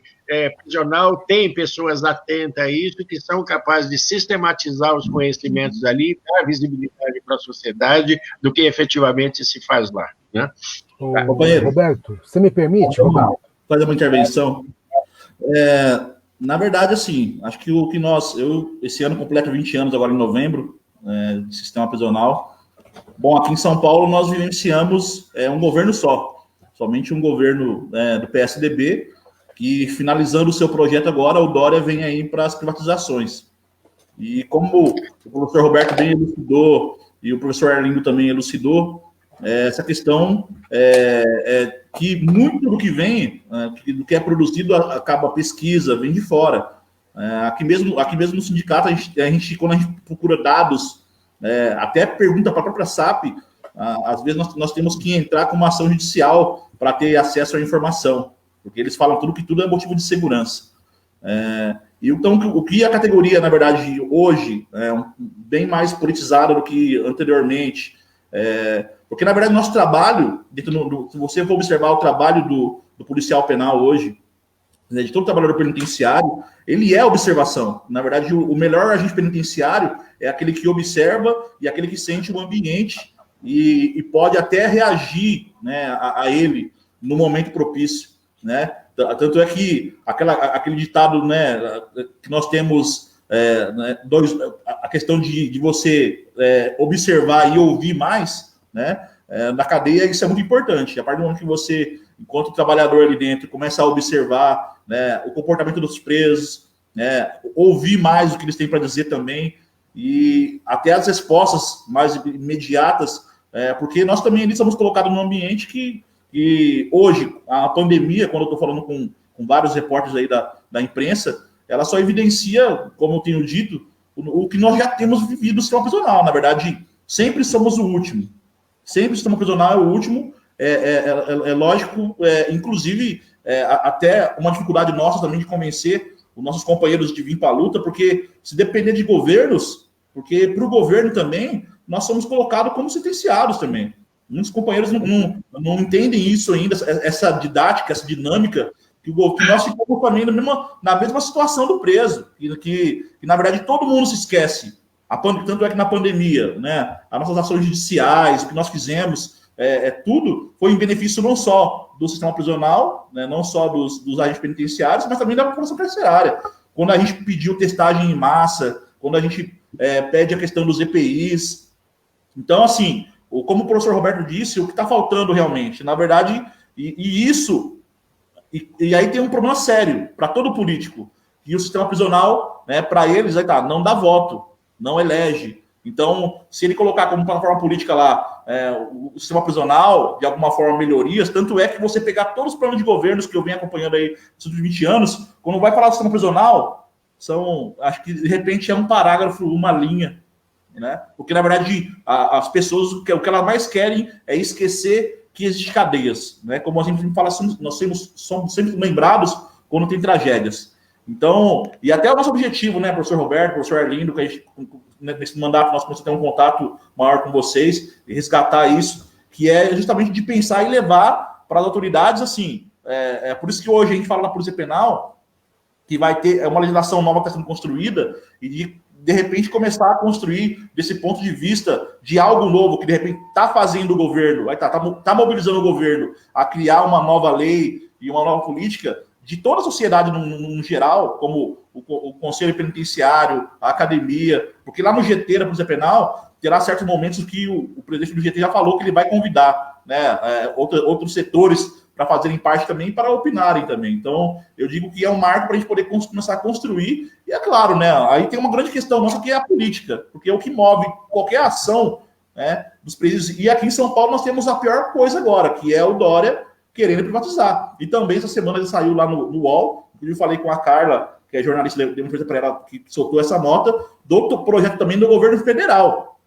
prisional tem pessoas atentas a isso, que são capazes de sistematizar os conhecimentos ali, dar visibilidade para a sociedade do que efetivamente se faz lá, né? Roberto, você me permite? Vamos fazer uma intervenção. Na verdade, assim, acho que eu esse ano completo 20 anos, agora em novembro, de sistema prisional. Bom, aqui em São Paulo nós vivenciamos um governo somente um governo do PSDB, que finalizando o seu projeto agora, o Dória vem aí para as privatizações. E como o professor Roberto bem elucidou, e o professor Arlindo também elucidou, essa questão que muito do que vem, do que é produzido, acaba a pesquisa, vem de fora. Aqui mesmo no sindicato, quando a gente procura dados, até pergunta para a própria SAP, às vezes nós temos que entrar com uma ação judicial para ter acesso à informação, porque eles falam que tudo é motivo de segurança. Então, o que a categoria, na verdade, hoje, bem mais politizada do que anteriormente, porque, na verdade, nosso trabalho, se você for observar o trabalho do policial penal hoje, de todo trabalhador penitenciário, ele é observação. Na verdade, o melhor agente penitenciário é aquele que observa e aquele que sente o ambiente e pode até reagir, né, a ele no momento propício, né? Tanto é que aquele ditado, né, que nós temos, né, a questão de você observar e ouvir mais, né, na cadeia, isso é muito importante. A partir do momento que você, enquanto trabalhador ali dentro, começa a observar, né, o comportamento dos presos, né, ouvir mais o que eles têm para dizer também, e até as respostas mais imediatas, porque nós também ali somos colocados num ambiente que hoje, a pandemia, quando eu estou falando com vários repórteres aí da imprensa, ela só evidencia, como eu tenho dito, o que nós já temos vivido no sistema prisional. Na verdade, sempre somos o último. Sempre o sistema prisional é o último. É lógico, inclusive, até uma dificuldade nossa também de convencer os nossos companheiros de vir para a luta, porque se depender de governos, porque para o governo também, nós somos colocados como sentenciados também. Muitos companheiros não entendem isso ainda, essa didática, essa dinâmica, que nós ficamos também na mesma situação do preso, que na verdade todo mundo se esquece. Tanto é que na pandemia, né, as nossas ações judiciais, o que nós fizemos, tudo foi em benefício não só do sistema prisional, né, não só dos agentes penitenciários, mas também da população carcerária. Quando a gente pediu testagem em massa, quando a gente pede a questão dos EPIs. Então, assim, como o professor Roberto disse, o que está faltando realmente, na verdade, e aí tem um problema sério para todo político, e o sistema prisional, né, para eles, aí tá, não dá voto, não elege. Então, se ele colocar como plataforma política lá o sistema prisional, de alguma forma melhorias, tanto é que você pegar todos os planos de governos que eu venho acompanhando aí nos últimos 20 anos, quando vai falar do sistema prisional, acho que de repente é um parágrafo, uma linha, né? Porque, na verdade, as pessoas, o que elas mais querem é esquecer que existem cadeias, né? Como a gente fala, nós somos sempre lembrados quando tem tragédias. Então, e até o nosso objetivo, né, professor Roberto, professor Arlindo, que a gente, nesse mandato, nós começamos a ter um contato maior com vocês e resgatar isso, que é justamente de pensar e levar para as autoridades, assim, por isso que hoje a gente fala na Polícia Penal, que vai ter uma legislação nova que está sendo construída, e de repente começar a construir desse ponto de vista de algo novo que de repente está fazendo o governo, está mobilizando o governo a criar uma nova lei e uma nova política de toda a sociedade no geral, como o Conselho Penitenciário, a academia, porque lá no GT da Polícia Penal terá certos momentos que o presidente do GT já falou que ele vai convidar, né, outros setores para fazerem parte também, para opinarem também. Então, eu digo que é um marco para a gente poder começar a construir, e é claro, né, aí tem uma grande questão nossa que é a política, porque é o que move qualquer ação, né, dos presídios. E aqui em São Paulo nós temos a pior coisa agora, que é o Dória querendo privatizar. E também essa semana ele saiu lá no UOL, eu falei com a Carla, que é jornalista, deu uma entrevista para ela, que soltou essa nota, do projeto também do governo federal.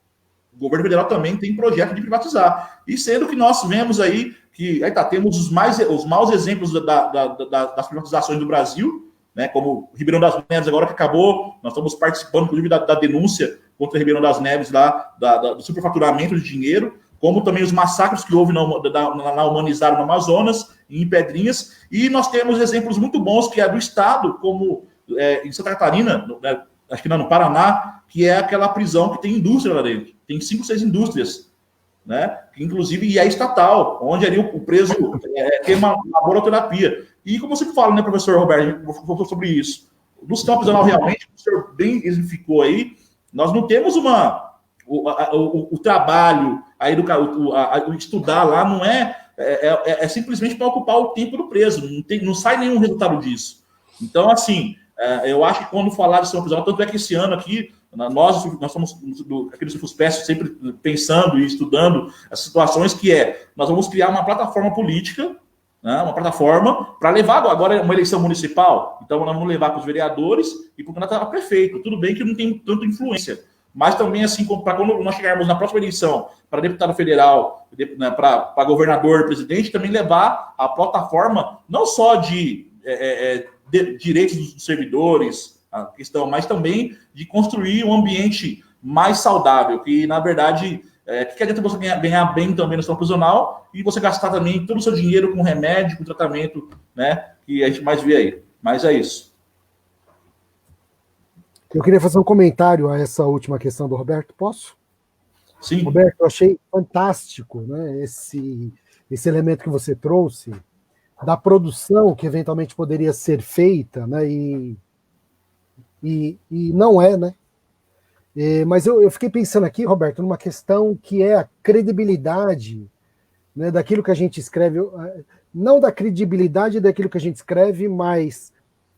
O governo federal também tem projeto de privatizar. E sendo que nós vemos aí que temos os maus exemplos das privatizações do Brasil, né, como Ribeirão das Neves agora que acabou, nós estamos participando, inclusive, da denúncia contra Ribeirão das Neves, lá, do superfaturamento de dinheiro, como também os massacres que houve na Humanizar no Amazonas, em Pedrinhas, e nós temos exemplos muito bons que é do Estado, como em Santa Catarina, acho que no Paraná, que é aquela prisão que tem indústria lá dentro, tem 5, 6 indústrias, né? Que inclusive e é estatal, onde ali o preso tem uma laboraterapia. E como você fala, né, professor Roberto, falou sobre isso. No sistema prisional, realmente, o senhor bem exemplificou aí, nós não temos o trabalho, o estudar lá não é simplesmente para ocupar o tempo do preso, não sai nenhum resultado disso. Então, assim, eu acho que quando falar de sistema prisional, tanto é que esse ano aqui, nós somos aqui do FUSPESP sempre pensando e estudando as situações nós vamos criar uma plataforma política, né, uma plataforma para levar agora uma eleição municipal, então nós vamos levar para os vereadores e para o candidato a prefeito. Tudo bem que não tem tanta influência, mas também, assim, para quando nós chegarmos na próxima eleição para deputado federal, né, para governador, presidente, também levar a plataforma não só de direitos dos servidores, a questão, mas também de construir um ambiente mais saudável, que, na verdade, que adianta você ganhar bem também no sistema prisional e você gastar também todo o seu dinheiro com remédio, com tratamento, né, que a gente mais vê aí. Mas é isso. Eu queria fazer um comentário a essa última questão do Roberto, posso? Sim. Roberto, eu achei fantástico, né, esse elemento que você trouxe, da produção que eventualmente poderia ser feita, né, e não é, né? Mas eu fiquei pensando aqui, Roberto, numa questão que é a credibilidade, né, daquilo que a gente escreve, não da credibilidade daquilo que a gente escreve, mas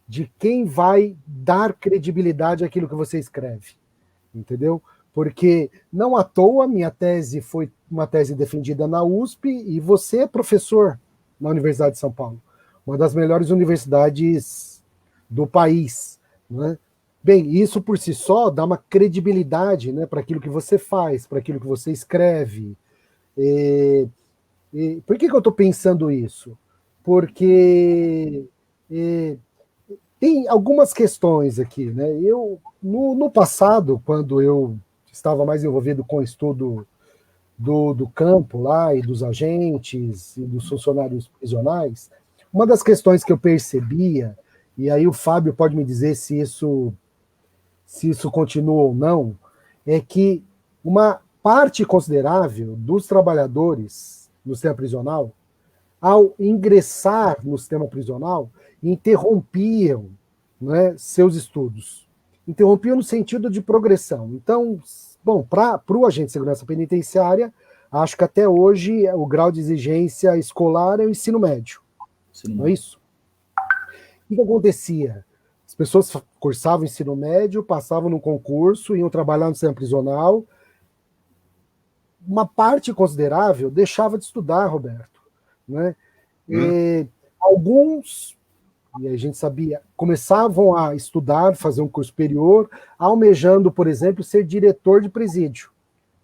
de quem vai dar credibilidade àquilo que você escreve, entendeu? Porque não à toa minha tese foi uma tese defendida na USP e você é professor na Universidade de São Paulo, uma das melhores universidades do país, né? Bem, isso por si só dá uma credibilidade, né, para aquilo que você faz, para aquilo que você escreve. Por que eu estou pensando isso? Porque tem algumas questões aqui, né? Eu, no passado, quando eu estava mais envolvido com o estudo do campo lá, e dos agentes, e dos funcionários prisionais, uma das questões que eu percebia, e aí o Fábio pode me dizer se isso continua ou não, é que uma parte considerável dos trabalhadores no sistema prisional, ao ingressar no sistema prisional, interrompiam, né, seus estudos. Interrompiam no sentido de progressão. Então, bom, para o agente de segurança penitenciária, acho que até hoje o grau de exigência escolar é o ensino médio. Não é isso? O que acontecia? As pessoas cursavam o ensino médio, passavam no concurso, iam trabalhar no sistema prisional. Uma parte considerável deixava de estudar, Roberto. Né? Alguns, e a gente sabia, começavam a estudar, fazer um curso superior, almejando, por exemplo, ser diretor de presídio.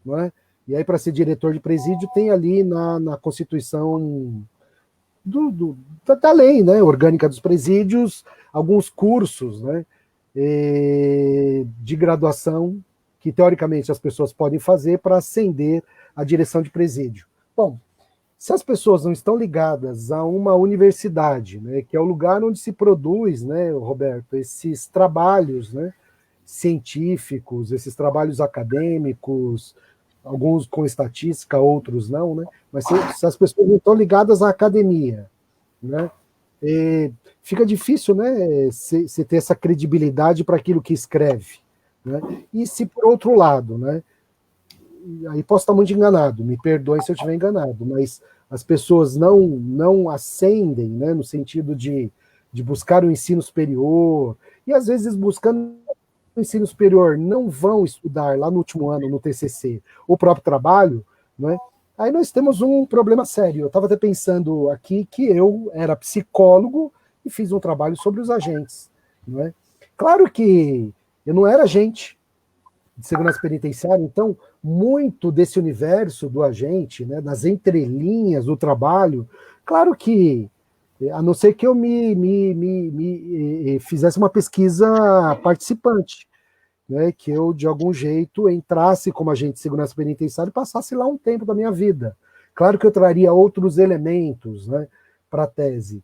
Não é? E aí, para ser diretor de presídio, tem ali na Constituição da lei, né, orgânica dos presídios, alguns cursos, né, de graduação que, teoricamente, as pessoas podem fazer para ascender à direção de presídio. Bom, se as pessoas não estão ligadas a uma universidade, né, que é o lugar onde se produz, né, Roberto, esses trabalhos, né, científicos, esses trabalhos acadêmicos, alguns com estatística, outros não, né? Mas se as pessoas não estão ligadas à academia, né? Fica difícil, né? Você ter essa credibilidade para aquilo que escreve, né? E se por outro lado, né? Aí posso estar muito enganado, me perdoem se eu estiver enganado, mas as pessoas não ascendem, né? No sentido de buscar o ensino superior, e às vezes buscando o ensino superior não vão estudar lá no último ano, no TCC, o próprio trabalho, né? Aí nós temos um problema sério. Eu estava até pensando aqui que eu era psicólogo e fiz um trabalho sobre os agentes. Não é? Claro que eu não era agente de segurança penitenciária, então muito desse universo do agente, né, das entrelinhas do trabalho, claro que, a não ser que eu me fizesse uma pesquisa participante, né, que eu, de algum jeito, entrasse como agente de segurança penitenciária e passasse lá um tempo da minha vida. Claro que eu traria outros elementos, né, para a tese.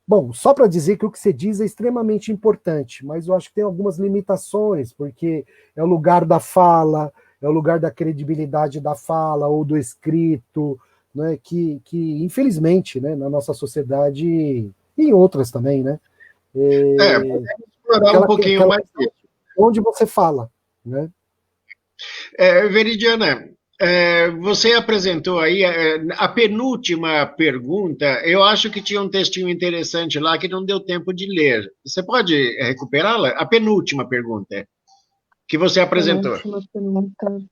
Bom, só para dizer que o que você diz é extremamente importante, mas eu acho que tem algumas limitações, porque é o lugar da fala, é o lugar da credibilidade da fala ou do escrito, né, que infelizmente, né, na nossa sociedade e em outras também, né, podemos explorar um pouquinho mais disso. Onde você fala, né? Veridiana, você apresentou aí a penúltima pergunta. Eu acho que tinha um textinho interessante lá que não deu tempo de ler. Você pode recuperá-la? A penúltima pergunta que você apresentou. Penúltima pergunta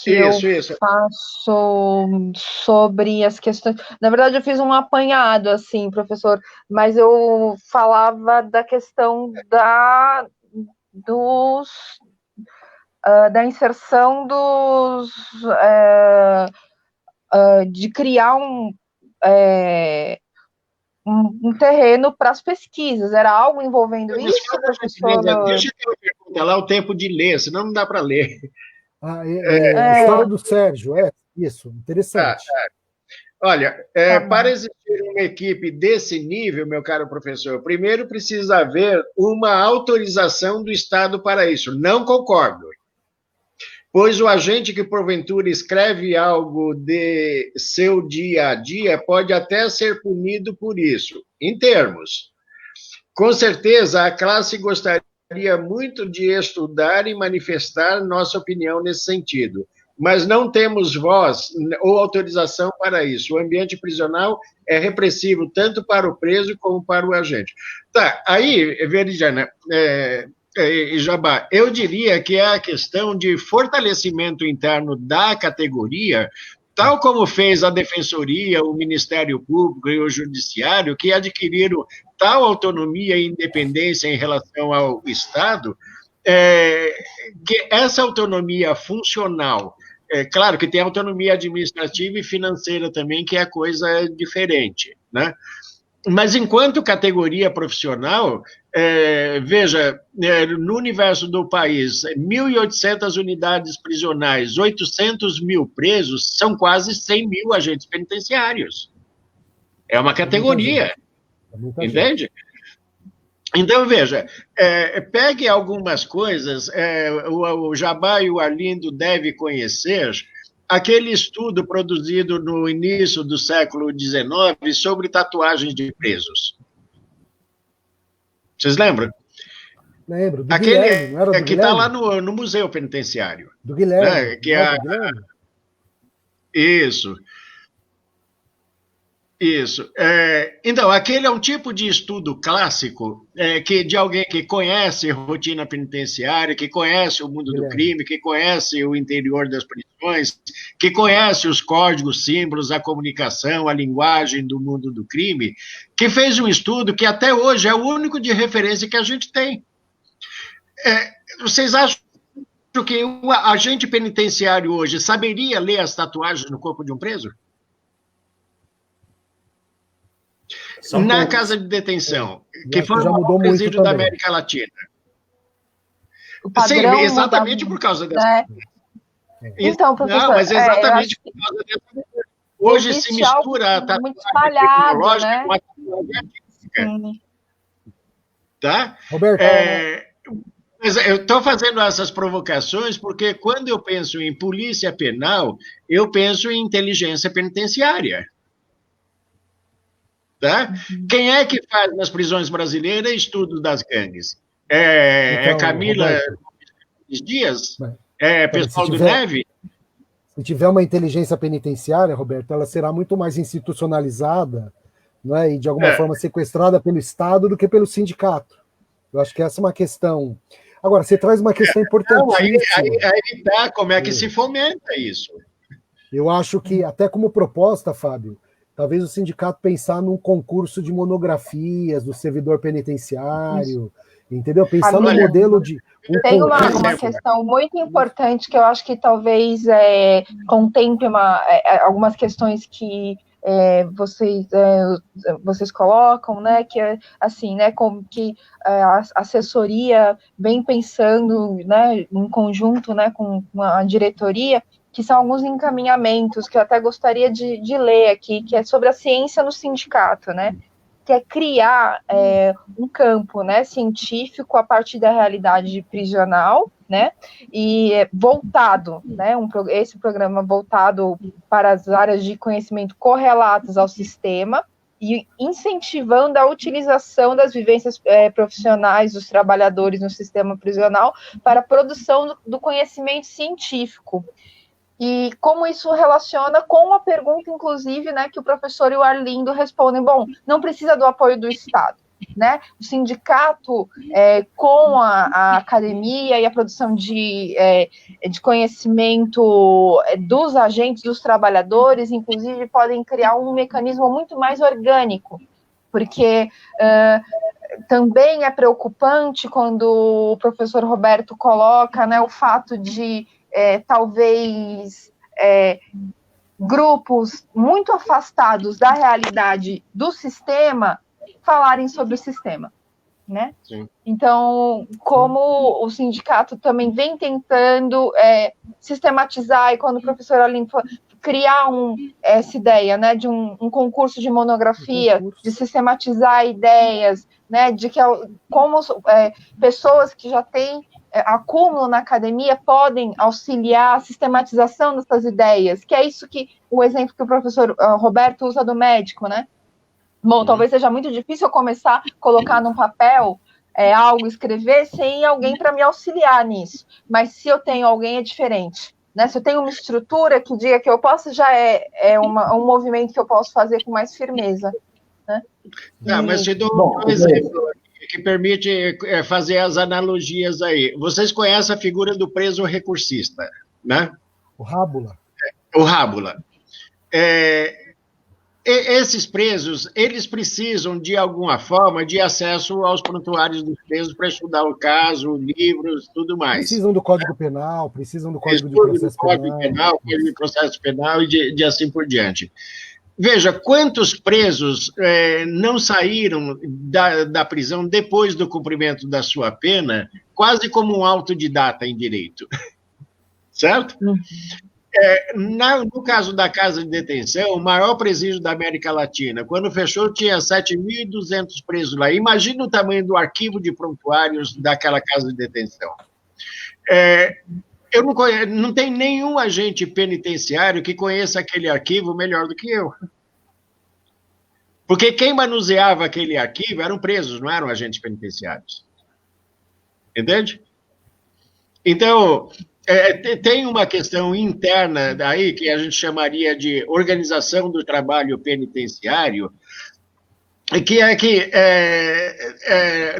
que eu faço sobre as questões. Na verdade, eu fiz um apanhado, assim, professor, mas eu falava da questão da inserção de criar um terreno para as pesquisas. Era algo envolvendo isso, professor? Deixa eu perguntar lá o tempo de ler, senão não dá para ler. A história do Sérgio, isso, interessante. Olha, para existir uma equipe desse nível, meu caro professor, primeiro precisa haver uma autorização do Estado para isso. Não concordo. Pois o agente que, porventura, escreve algo de seu dia a dia pode até ser punido por isso, em termos. Com certeza, a classe gostaria muito de estudar e manifestar nossa opinião nesse sentido, mas não temos voz ou autorização para isso. O ambiente prisional é repressivo tanto para o preso como para o agente. Tá, aí, Veridiana e Jabá, eu diria que é a questão de fortalecimento interno da categoria, tal como fez a Defensoria, o Ministério Público e o Judiciário, que adquiriram tal autonomia e independência em relação ao Estado, que essa autonomia funcional, claro que tem autonomia administrativa e financeira também, que é coisa diferente, né? Mas enquanto categoria profissional, veja, no universo do país, 1.800 unidades prisionais, 800 mil presos, são quase 100 mil agentes penitenciários. É uma categoria, entende? Então, veja, pegue algumas coisas, o Jabá e o Arlindo devem conhecer aquele estudo produzido no início do século XIX sobre tatuagens de presos. Vocês lembram? Lembro, do Aquele Guilherme, não era do que está Guilherme? lá no museu penitenciário. Do Guilherme, Né? Que não é é do Guilherme? Isso. Isso. Então, aquele é um tipo de estudo clássico que de alguém que conhece rotina penitenciária, que conhece o mundo do Guilherme. crime, que conhece o interior das prisões, que conhece os códigos, símbolos, a comunicação, a linguagem do mundo do crime, que fez um estudo que até hoje é o único de referência que a gente tem. Vocês acham que o agente penitenciário hoje saberia ler as tatuagens no corpo de um preso? Na casa de detenção, que foi já o mudou maior muito presídio da também. América Latina. O padrão Sim, exatamente muda, por causa dessa. né? Então, professor, Não, mas eu exatamente acho que por causa dessa. Hoje se existe algo mistura a tatuagem muito espalhado, tecnológica né? com a tatuagem artística. Sim. Tá? Roberto, Mas eu estou fazendo essas provocações porque quando eu penso em polícia penal, eu penso em inteligência penitenciária. Tá? Quem é que faz nas prisões brasileiras estudo das gangues? Então, Camila Roberto, Dias? Mas, Pessoal se do tiver- Neve? se tiver uma inteligência penitenciária, Roberto, ela será muito mais institucionalizada, não é? E de alguma forma sequestrada pelo Estado do que pelo sindicato. Eu acho que essa é uma questão. Agora, você traz uma questão Não, importantíssima. aí tá, como é que se fomenta isso? Eu acho que, até como proposta, Fábio, talvez o sindicato pensar num concurso de monografias do servidor penitenciário, entendeu? Pensar no Olha, modelo de. Tem uma exemplo. questão muito importante que eu acho que talvez contemple algumas questões que vocês colocam, né? Que é assim, né? Como que a assessoria vem pensando, né? Em conjunto, né? Com a diretoria, que são alguns encaminhamentos que eu até gostaria de ler aqui, que é sobre a ciência no sindicato, né? Que é criar um campo, né, científico a partir da realidade prisional, né, e voltado, né, esse programa voltado para as áreas de conhecimento correlatas ao sistema e incentivando a utilização das vivências profissionais dos trabalhadores no sistema prisional para a produção do conhecimento científico. E como isso relaciona com a pergunta, inclusive, né, que o professor e o Arlindo respondem, bom, não precisa do apoio do Estado, né? O sindicato, com a academia e a produção de conhecimento dos agentes, dos trabalhadores, inclusive, podem criar um mecanismo muito mais orgânico, porque também é preocupante quando o professor Roberto coloca, né, o fato de talvez grupos muito afastados da realidade do sistema falarem sobre o sistema, né? Sim. Então, como o sindicato também vem tentando sistematizar, e quando o professor Aline criar essa ideia, né, de um concurso de monografia, de sistematizar ideias, né, de que como pessoas que já têm acúmulo na academia podem auxiliar a sistematização dessas ideias, que é isso que o exemplo que o professor Roberto usa do médico, né? Bom, talvez seja muito difícil eu começar a colocar num papel algo, escrever, sem alguém para me auxiliar nisso, mas se eu tenho alguém é diferente, né? Se eu tenho uma estrutura que diga que eu posso, já um movimento que eu posso fazer com mais firmeza, né? Mas te dou um exemplo que permite fazer as analogias aí. Vocês conhecem a figura do preso recursista, né? O Rábula. O Rábula. Esses presos, eles precisam, de alguma forma, de acesso aos prontuários dos presos para estudar o caso, livros, tudo mais. Precisam do Código Penal, precisam do Código de Processo Penal. Código de Processo Penal e de assim por diante. Veja, quantos presos não saíram da prisão depois do cumprimento da sua pena, quase como um autodidata em direito. Certo? No caso da casa de detenção, o maior presídio da América Latina, quando fechou, tinha 7.200 presos lá. Imagina o tamanho do arquivo de prontuários daquela casa de detenção. Eu não tem nenhum agente penitenciário que conheça aquele arquivo melhor do que eu. Porque quem manuseava aquele arquivo eram presos, não eram agentes penitenciários. entende? Então, tem uma questão interna daí que a gente chamaria de organização do trabalho penitenciário, que é que,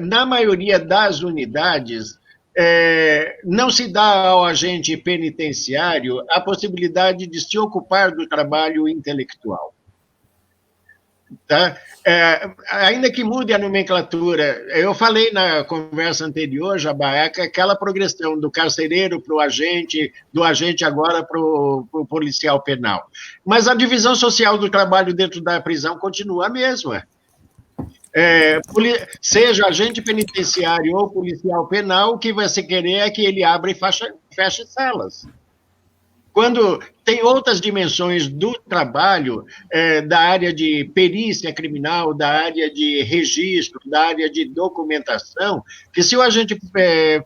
na maioria das unidades, não se dá ao agente penitenciário a possibilidade de se ocupar do trabalho intelectual. Tá? Ainda que mude a nomenclatura, eu falei na conversa anterior, Jabá, que aquela progressão do carcereiro para o agente, do agente agora para o policial penal. Mas a divisão social do trabalho dentro da prisão continua a mesma. Seja agente penitenciário ou policial penal, o que vai se querer é que ele abra e feche celas. Quando tem outras dimensões do trabalho, da área de perícia criminal, da área de registro, da área de documentação, que se o agente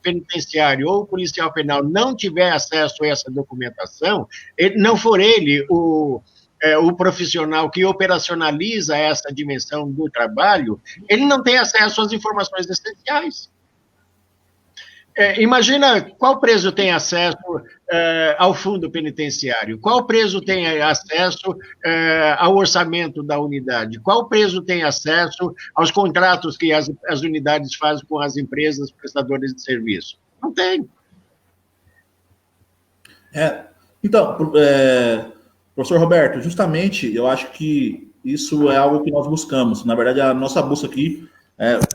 penitenciário ou policial penal não tiver acesso a essa documentação, não for ele o profissional que operacionaliza essa dimensão do trabalho, ele não tem acesso às informações essenciais. Imagina qual preso tem acesso ao fundo penitenciário, qual preso tem acesso ao orçamento da unidade, qual preso tem acesso aos contratos que as unidades fazem com as empresas prestadoras de serviço. Não tem. Então, professor Roberto, justamente eu acho que isso é algo que nós buscamos. Na verdade, a nossa busca aqui,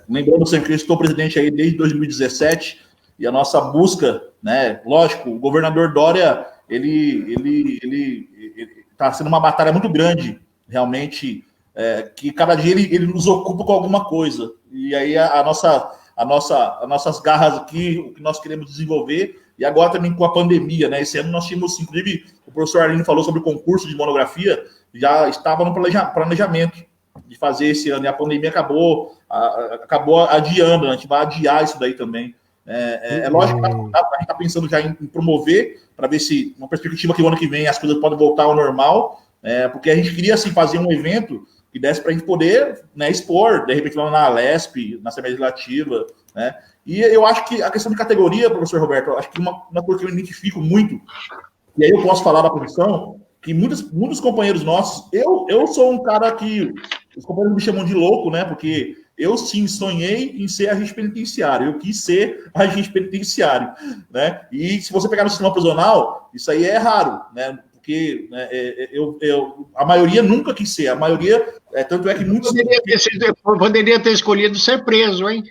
lembrando sempre que eu estou presidente aí desde 2017, e a nossa busca, né, lógico, o governador Dória, ele está sendo uma batalha muito grande, realmente, que cada dia ele nos ocupa com alguma coisa. E aí as nossas garras aqui, o que nós queremos desenvolver, e agora também com a pandemia, né? Esse ano nós tínhamos, inclusive, o professor Arlindo falou sobre o concurso de monografia, já estava no planejamento de fazer esse ano, e a pandemia acabou adiando, a gente vai adiar isso daí também. Lógico que a gente está pensando já em promover, para ver se, uma perspectiva que o ano que vem as coisas podem voltar ao normal, porque a gente queria, assim, fazer um evento que desse para a gente poder, né, expor, de repente, lá na Alesp, na Assembleia Legislativa, né? E eu acho que a questão de categoria, professor Roberto, eu acho que uma coisa que eu identifico muito, e aí eu posso falar da profissão, que muitos companheiros nossos, eu sou um cara que os companheiros me chamam de louco, né? Porque eu sim sonhei em ser agente penitenciário, eu quis ser agente penitenciário, né? E se você pegar no sistema prisional, isso aí é raro, né? Porque a maioria nunca quis ser, a maioria, tanto é que muitos... Poderia ter escolhido ser preso, hein?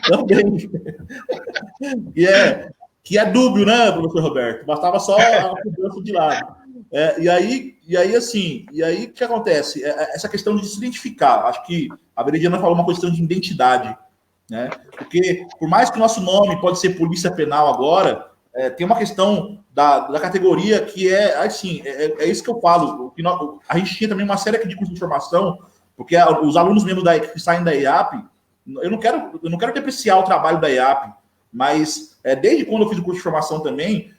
Também. Que é dúbio, né, professor Roberto? Bastava só a mudança de lado. E aí, assim, o que acontece? Essa questão de se identificar. Acho que a Veridiana falou uma questão de identidade, né? Porque, por mais que o nosso nome pode ser Polícia Penal agora, tem uma questão da categoria que assim, é isso que eu falo. A gente tinha também uma série de cursos de formação, porque os alunos mesmo que saem da EAP, eu não quero depreciar o trabalho da EAP, mas desde quando eu fiz o curso de formação também,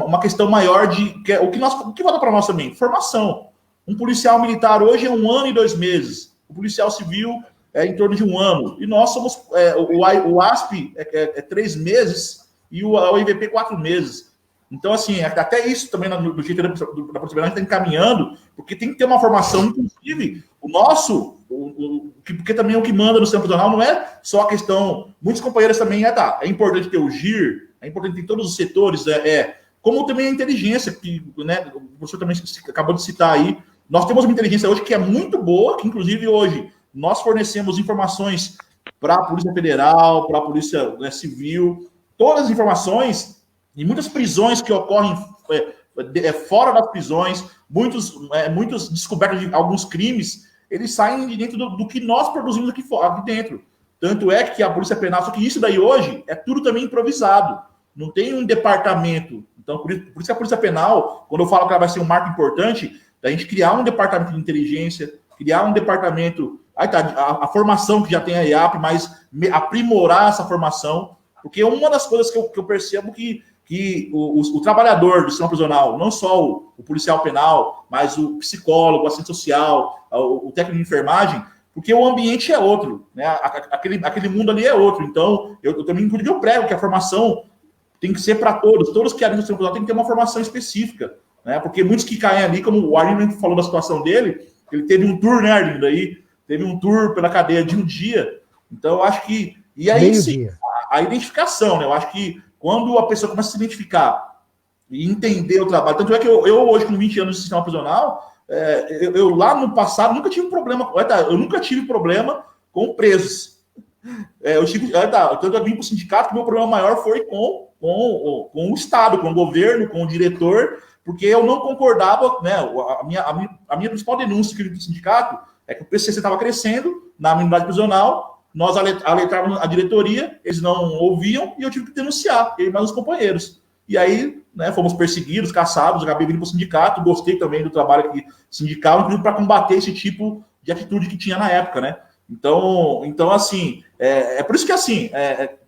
uma questão maior de o que volta para nós também, formação. Um policial militar hoje é 1 ano e 2 meses, o policial civil é em torno de 1 ano, e nós somos, o ASP é 3 meses e o IVP 4 meses. Então, assim, até isso também do jeito da possibilidade está encaminhando, porque tem que ter uma formação, inclusive, porque também o que manda no sistema prisional não é só a questão, muitos companheiros também é importante ter o GIR, é importante ter todos os setores, como também a inteligência, que, né, o professor também acabou de citar aí, nós temos uma inteligência hoje que é muito boa, que inclusive hoje nós fornecemos informações para a Polícia Federal, para a Polícia, né, Civil, todas as informações, e muitas prisões que ocorrem fora das prisões, muitos descobertos de alguns crimes, eles saem de dentro do que nós produzimos aqui dentro. Tanto é que a Polícia Penal, só que isso daí hoje é tudo também improvisado. Não tem um departamento. Então, por isso que a Polícia Penal, quando eu falo que ela vai ser um marco importante, da gente criar um departamento de inteligência, criar um departamento... a formação que já tem a IAP, mas aprimorar essa formação, porque uma das coisas que eu percebo que o trabalhador do sistema prisional, não só o policial penal, mas o psicólogo, o assistente social, o técnico de enfermagem, porque o ambiente é outro, né? Aquele mundo ali é outro. Então, eu também, inclusive, eu prego que a formação tem que ser para todos que querem ser tem que ter uma formação específica, né? Porque muitos que caem ali, como o Arlindo falou da situação dele, ele teve um tour, né, Arlindo, aí, teve um tour pela cadeia de um dia. Então, eu acho que... E aí, sim, a identificação, né? Eu acho que quando a pessoa começa a se identificar e entender o trabalho... Tanto é que eu hoje, com 20 anos de sistema prisional, eu lá no passado nunca tive problema... Eu nunca tive problema com presos. Tanto eu vim para o sindicato que o meu problema maior foi com o Estado, com o governo, com o diretor, porque eu não concordava, né? A minha principal denúncia que eu vi do sindicato é que o PCC estava crescendo na unidade prisional, nós aletrávamos a diretoria, eles não ouviam, e eu tive que denunciar, eu e mais os companheiros. E aí, né, fomos perseguidos, caçados, acabei vindo para o sindicato, gostei também do trabalho aqui sindical, inclusive para combater esse tipo de atitude que tinha na época, né? Então assim, por isso que assim,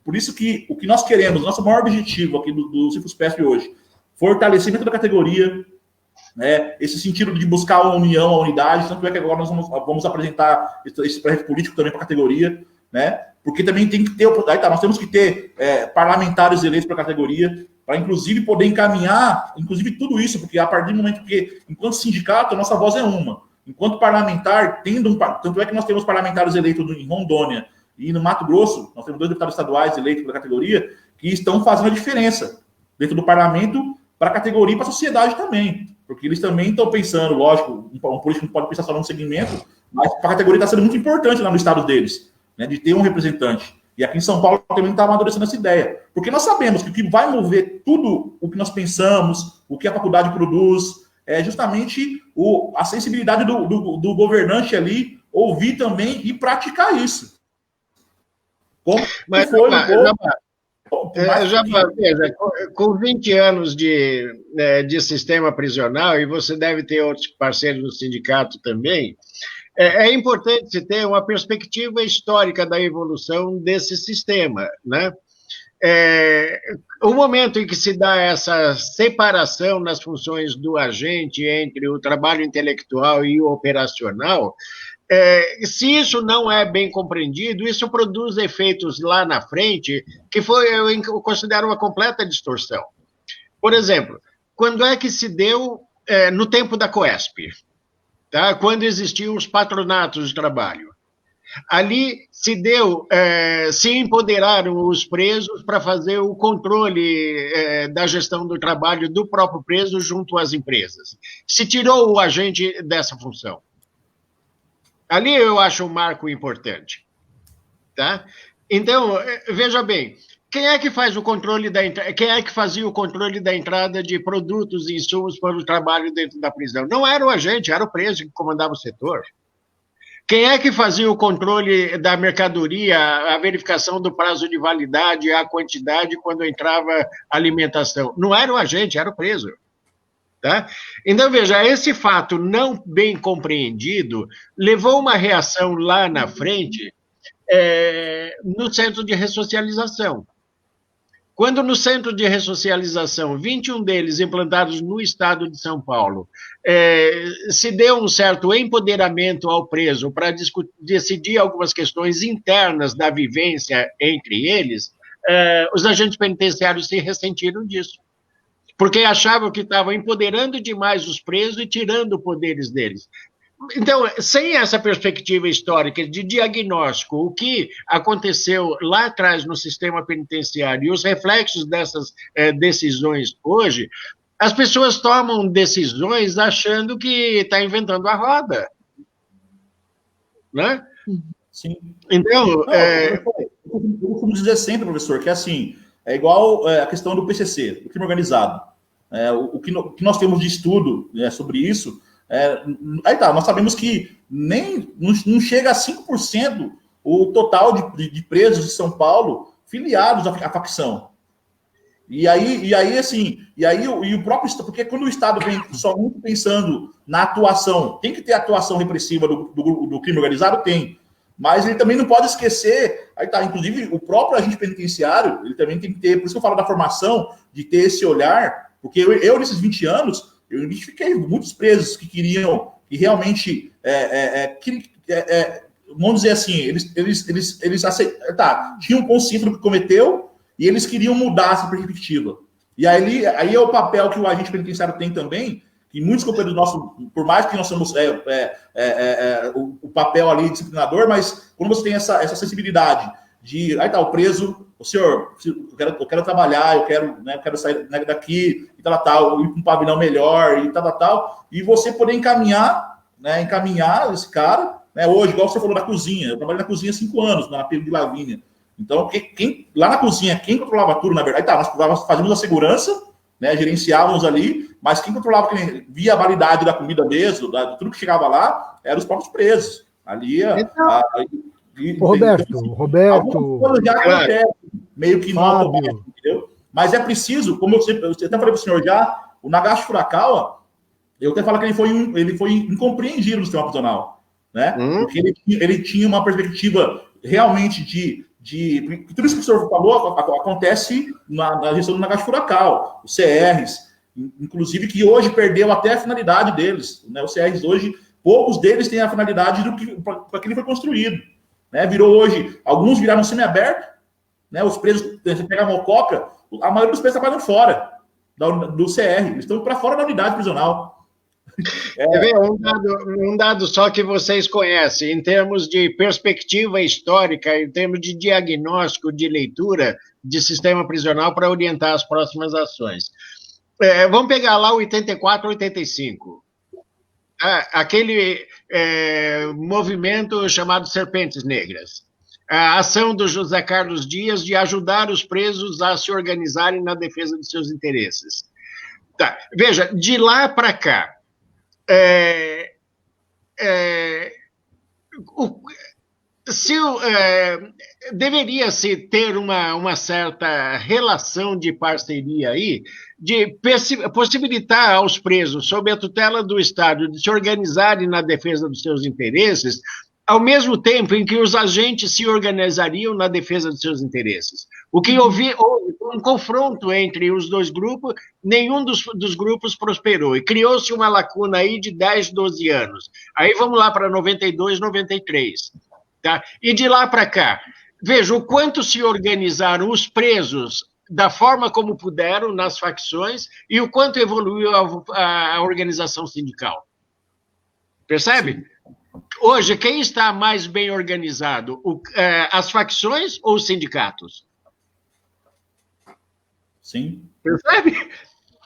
por isso que o que nós queremos, nosso maior objetivo aqui do Cifruspesp hoje, fortalecimento da categoria, né, esse sentido de buscar a união, a unidade, tanto é que agora nós vamos apresentar esse projeto político também para a categoria, né, porque também tem que ter, nós temos que ter parlamentares eleitos para a categoria, para inclusive poder encaminhar, inclusive tudo isso, porque a partir do momento que, enquanto sindicato, a nossa voz é uma. Enquanto parlamentar, tanto é que nós temos parlamentares eleitos em Rondônia e no Mato Grosso, nós temos 2 deputados estaduais eleitos pela categoria, que estão fazendo a diferença dentro do parlamento para a categoria e para a sociedade também. Porque eles também estão pensando, lógico, um político não pode pensar só num segmento, mas para a categoria está sendo muito importante lá no estado deles, né, de ter um representante. E aqui em São Paulo também está amadurecendo essa ideia. Porque nós sabemos que o que vai mover tudo o que nós pensamos, o que a faculdade produz, é justamente a sensibilidade do governante ali, ouvir também e praticar isso. Mas foi com 20 anos de sistema prisional, e você deve ter outros parceiros no sindicato também, é importante se ter uma perspectiva histórica da evolução desse sistema, né? O momento em que se dá essa separação nas funções do agente entre o trabalho intelectual e o operacional, se isso não é bem compreendido, isso produz efeitos lá na frente que eu considero uma completa distorção. Por exemplo, quando é que se deu, no tempo da COESP, tá? Quando existiam os patronatos de trabalho, ali se empoderaram os presos para fazer o controle da gestão do trabalho do próprio preso junto às empresas. Se tirou o agente dessa função. Ali eu acho um marco importante. Tá? Então, veja bem, quem é que faz o controle quem é que fazia o controle da entrada de produtos e insumos para o trabalho dentro da prisão? Não era o agente, era o preso que comandava o setor. Quem é que fazia o controle da mercadoria, a verificação do prazo de validade, a quantidade quando entrava alimentação? Não era o agente, era o preso. Tá? Então, veja, esse fato não bem compreendido levou uma reação lá na frente no centro de ressocialização. Quando no centro de ressocialização, 21 deles implantados no estado de São Paulo, se deu um certo empoderamento ao preso para decidir algumas questões internas da vivência entre eles, os agentes penitenciários se ressentiram disso, porque achavam que estavam empoderando demais os presos e tirando poderes deles. Então, sem essa perspectiva histórica de diagnóstico, o que aconteceu lá atrás no sistema penitenciário e os reflexos dessas decisões hoje, as pessoas tomam decisões achando que está inventando a roda. Né? Sim. Então, eu costumo dizer sempre, professor, que assim, é igual a questão do PCC, do crime organizado. O que nós temos de estudo sobre isso, nós sabemos que não chega a 5% o total de presos de São Paulo filiados à facção. E o próprio, porque quando o Estado vem somente pensando na atuação, tem que ter atuação repressiva do crime organizado, tem. Mas ele também não pode esquecer, inclusive o próprio agente penitenciário, ele também tem que ter, por isso que eu falo da formação, de ter esse olhar, porque eu nesses 20 anos, eu identifiquei muitos presos que queriam, que realmente vamos dizer assim, eles aceitaram, tinham consciência do que cometeu e eles queriam mudar essa perspectiva. E aí é o papel que o agente penitenciário tem também, que muitos companheiros nossos, por mais que nós somos o papel ali disciplinador, mas quando você tem essa sensibilidade de, aí tá, o preso, o senhor, eu quero trabalhar, eu quero sair daqui, e tal, ir para um pavilhão melhor, e tal, e você poder encaminhar esse cara, né, hoje, igual você falou da cozinha, eu trabalhei na cozinha há 5 anos, na Pedro de Lavínia. Então, lá na cozinha, quem controlava tudo, na verdade, nós fazíamos a segurança, né, gerenciávamos ali, mas quem controlava, quem via a validade da comida mesmo, de tudo que chegava lá, eram os próprios presos. Ali, Roberto, já acontece, meio que no automático, entendeu? Mas é preciso, como eu até falei para o senhor já, o Nagashi Furukawa, eu até falo que ele foi incompreendido no sistema prisional, né? Porque ele tinha uma perspectiva realmente de tudo isso que o senhor falou acontece na gestão do Nagashi Furukawa, os CRs, inclusive que hoje perdeu até a finalidade deles, né? Os CRs hoje, poucos deles têm a finalidade para que ele foi construído, né? Virou hoje, alguns viraram semiaberto, né? Os presos, você pega a cópia, a maioria dos presos trabalham fora do CR, eles estão para fora da unidade prisional. Um dado só que vocês conhecem, em termos de perspectiva histórica, em termos de diagnóstico, de leitura de sistema prisional para orientar as próximas ações. Vamos pegar lá o 84, 85. Aquele movimento chamado Serpentes Negras. A ação do José Carlos Dias de ajudar os presos a se organizarem na defesa de seus interesses. Tá. Veja, de lá para cá, deveria-se ter uma certa relação de parceria aí, de possibilitar aos presos, sob a tutela do Estado, de se organizarem na defesa dos seus interesses, ao mesmo tempo em que os agentes se organizariam na defesa dos seus interesses. O que houve um confronto entre os dois grupos, nenhum dos grupos prosperou, e criou-se uma lacuna aí de 10, 12 anos. Aí vamos lá para 92, 93. Tá? E de lá para cá, veja o quanto se organizaram os presos da forma como puderam nas facções e o quanto evoluiu a organização sindical. Percebe? Hoje, quem está mais bem organizado? As facções ou os sindicatos? Sim. Percebe?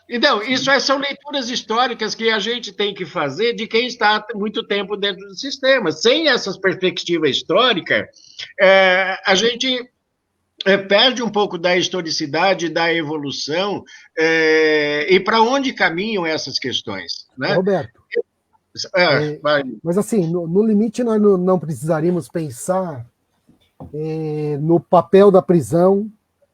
Então, isso são leituras históricas que a gente tem que fazer de quem está há muito tempo dentro do sistema. Sem essas perspectivas históricas, a gente perde um pouco da historicidade, da evolução, e para onde caminham essas questões, né? Roberto, mas assim, no limite nós não precisaríamos pensar no papel da prisão,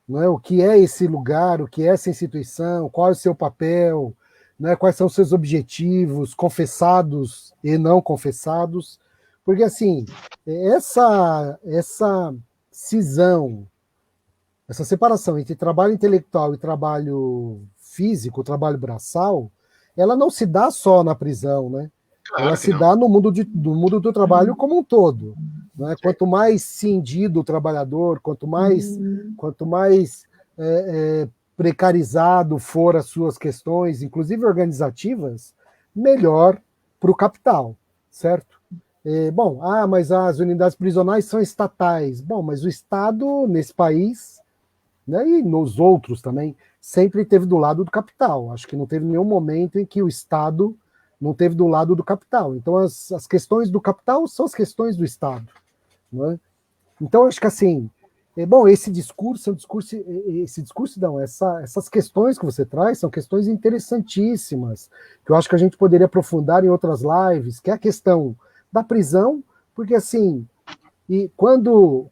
né? O que é esse lugar, o que é essa instituição, qual é o seu papel, né? Quais são os seus objetivos, confessados e não confessados, porque assim, essa cisão, essa separação entre trabalho intelectual e trabalho físico, trabalho braçal, ela não se dá só na prisão, né? Claro ela se dá no mundo do trabalho como um todo. Né? Quanto mais cindido o trabalhador, quanto mais precarizado for as suas questões, inclusive organizativas, melhor para o capital, certo? Mas as unidades prisionais são estatais. Bom, mas o Estado, nesse país, né, e nos outros também, sempre esteve do lado do capital. Acho que não teve nenhum momento em que o Estado não teve do lado do capital. Então, as questões do capital são as questões do Estado. Não é? Então, acho que assim, esse discurso não, essas questões que você traz são questões interessantíssimas, que eu acho que a gente poderia aprofundar em outras lives, que é a questão da prisão, porque assim, e quando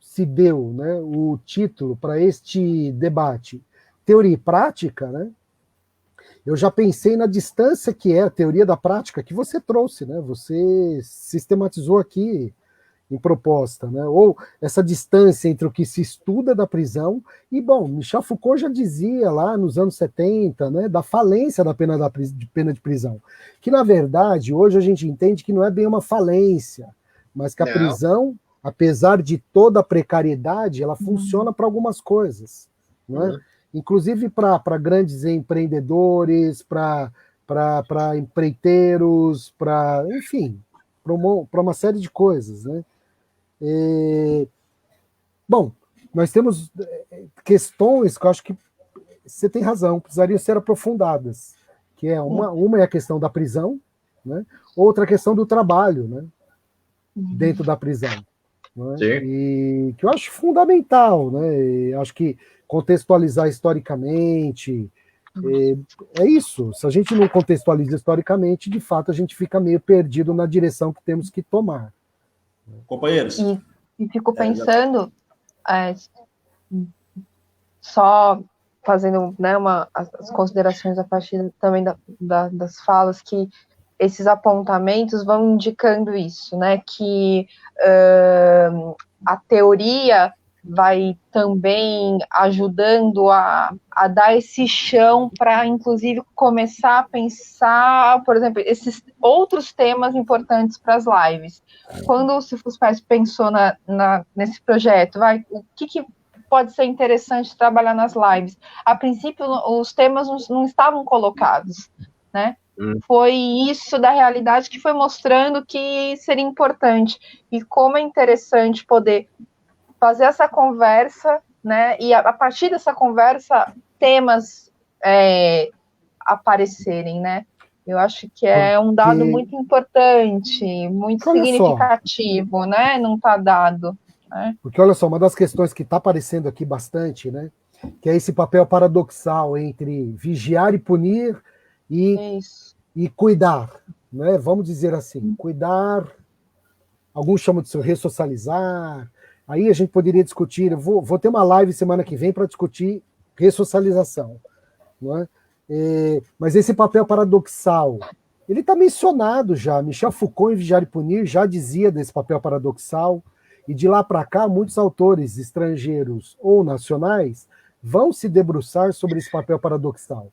se deu, né, o título para este debate, Teoria e Prática, né, eu já pensei na distância que é a teoria da prática que você trouxe, né? Você sistematizou aqui em proposta, né? Ou essa distância entre o que se estuda da prisão e, bom, Michel Foucault já dizia lá nos anos 70, né, da falência da pena de prisão, que na verdade hoje a gente entende que não é bem uma falência, mas que a Não. prisão, apesar de toda a precariedade, ela funciona para algumas coisas, não é? Inclusive para grandes empreendedores, para empreiteiros, enfim, para uma série de coisas, né? Bom, nós temos questões que eu acho que você tem razão, precisariam ser aprofundadas, que é uma é a questão da prisão, né? Outra questão do trabalho, né? Dentro da prisão, né? E que eu acho fundamental, né? E acho que contextualizar historicamente é isso. Se a gente não contextualiza historicamente, de fato a gente fica meio perdido na direção que temos que tomar. Companheiros. E fico pensando, só fazendo, né, as considerações a partir também das falas, que esses apontamentos vão indicando isso, né, que a teoria vai também ajudando a dar esse chão para, inclusive, começar a pensar, por exemplo, esses outros temas importantes para as lives. Quando o Cifuspex pensou nesse projeto, o que pode ser interessante trabalhar nas lives? A princípio, os temas não estavam colocados, né? Foi isso da realidade que foi mostrando que seria importante. E como é interessante poder fazer essa conversa, né? E a partir dessa conversa, temas aparecerem, né? Eu acho que é um dado muito importante, muito significativo, né? Não está dado. Né? Porque olha só, uma das questões que está aparecendo aqui bastante, né? Que é esse papel paradoxal entre vigiar e punir e cuidar, né? Vamos dizer assim, cuidar, alguns chamam de ressocializar. Aí a gente poderia discutir, eu vou ter uma live semana que vem para discutir ressocialização, não é? Mas esse papel paradoxal, ele está mencionado já. Michel Foucault, em Vigiar e Punir, já dizia desse papel paradoxal, e de lá para cá, muitos autores estrangeiros ou nacionais vão se debruçar sobre esse papel paradoxal.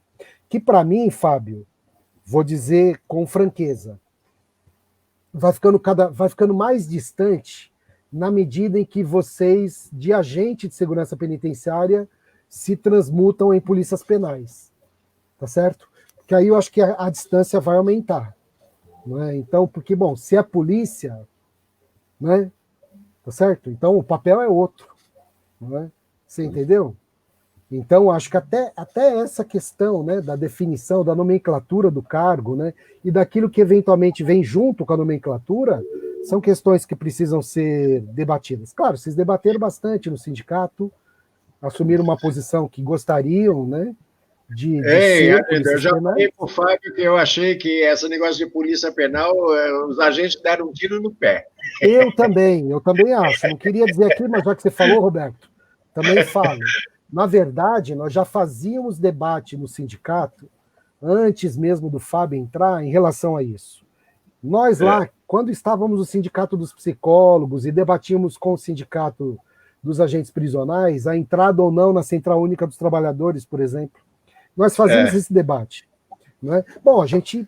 Que, para mim, Fábio, vou dizer com franqueza, vai ficando mais distante na medida em que vocês, de agente de segurança penitenciária, se transmutam em polícias penais. Tá certo? Porque aí eu acho que a distância vai aumentar. Não é? Então, porque, bom, se é polícia, né? Tá certo? Então o papel é outro. Não é? Você entendeu? Então, acho que até essa questão, né, da definição, da nomenclatura do cargo, né, e daquilo que eventualmente vem junto com a nomenclatura, são questões que precisam ser debatidas. Claro, vocês debateram bastante no sindicato, assumiram uma posição que gostariam, né, de ser eu já falei para o Fábio que eu achei que esse negócio de polícia penal, os agentes deram um tiro no pé. Eu também acho. Não queria dizer aqui, mas já que você falou, Roberto, também falo. Na verdade, nós já fazíamos debate no sindicato, antes mesmo do Fábio entrar, em relação a isso. Nós lá, quando estávamos no sindicato dos psicólogos e debatíamos com o sindicato dos agentes prisionais, a entrada ou não na Central Única dos Trabalhadores, por exemplo, nós fazíamos esse debate. Não é? Bom, a gente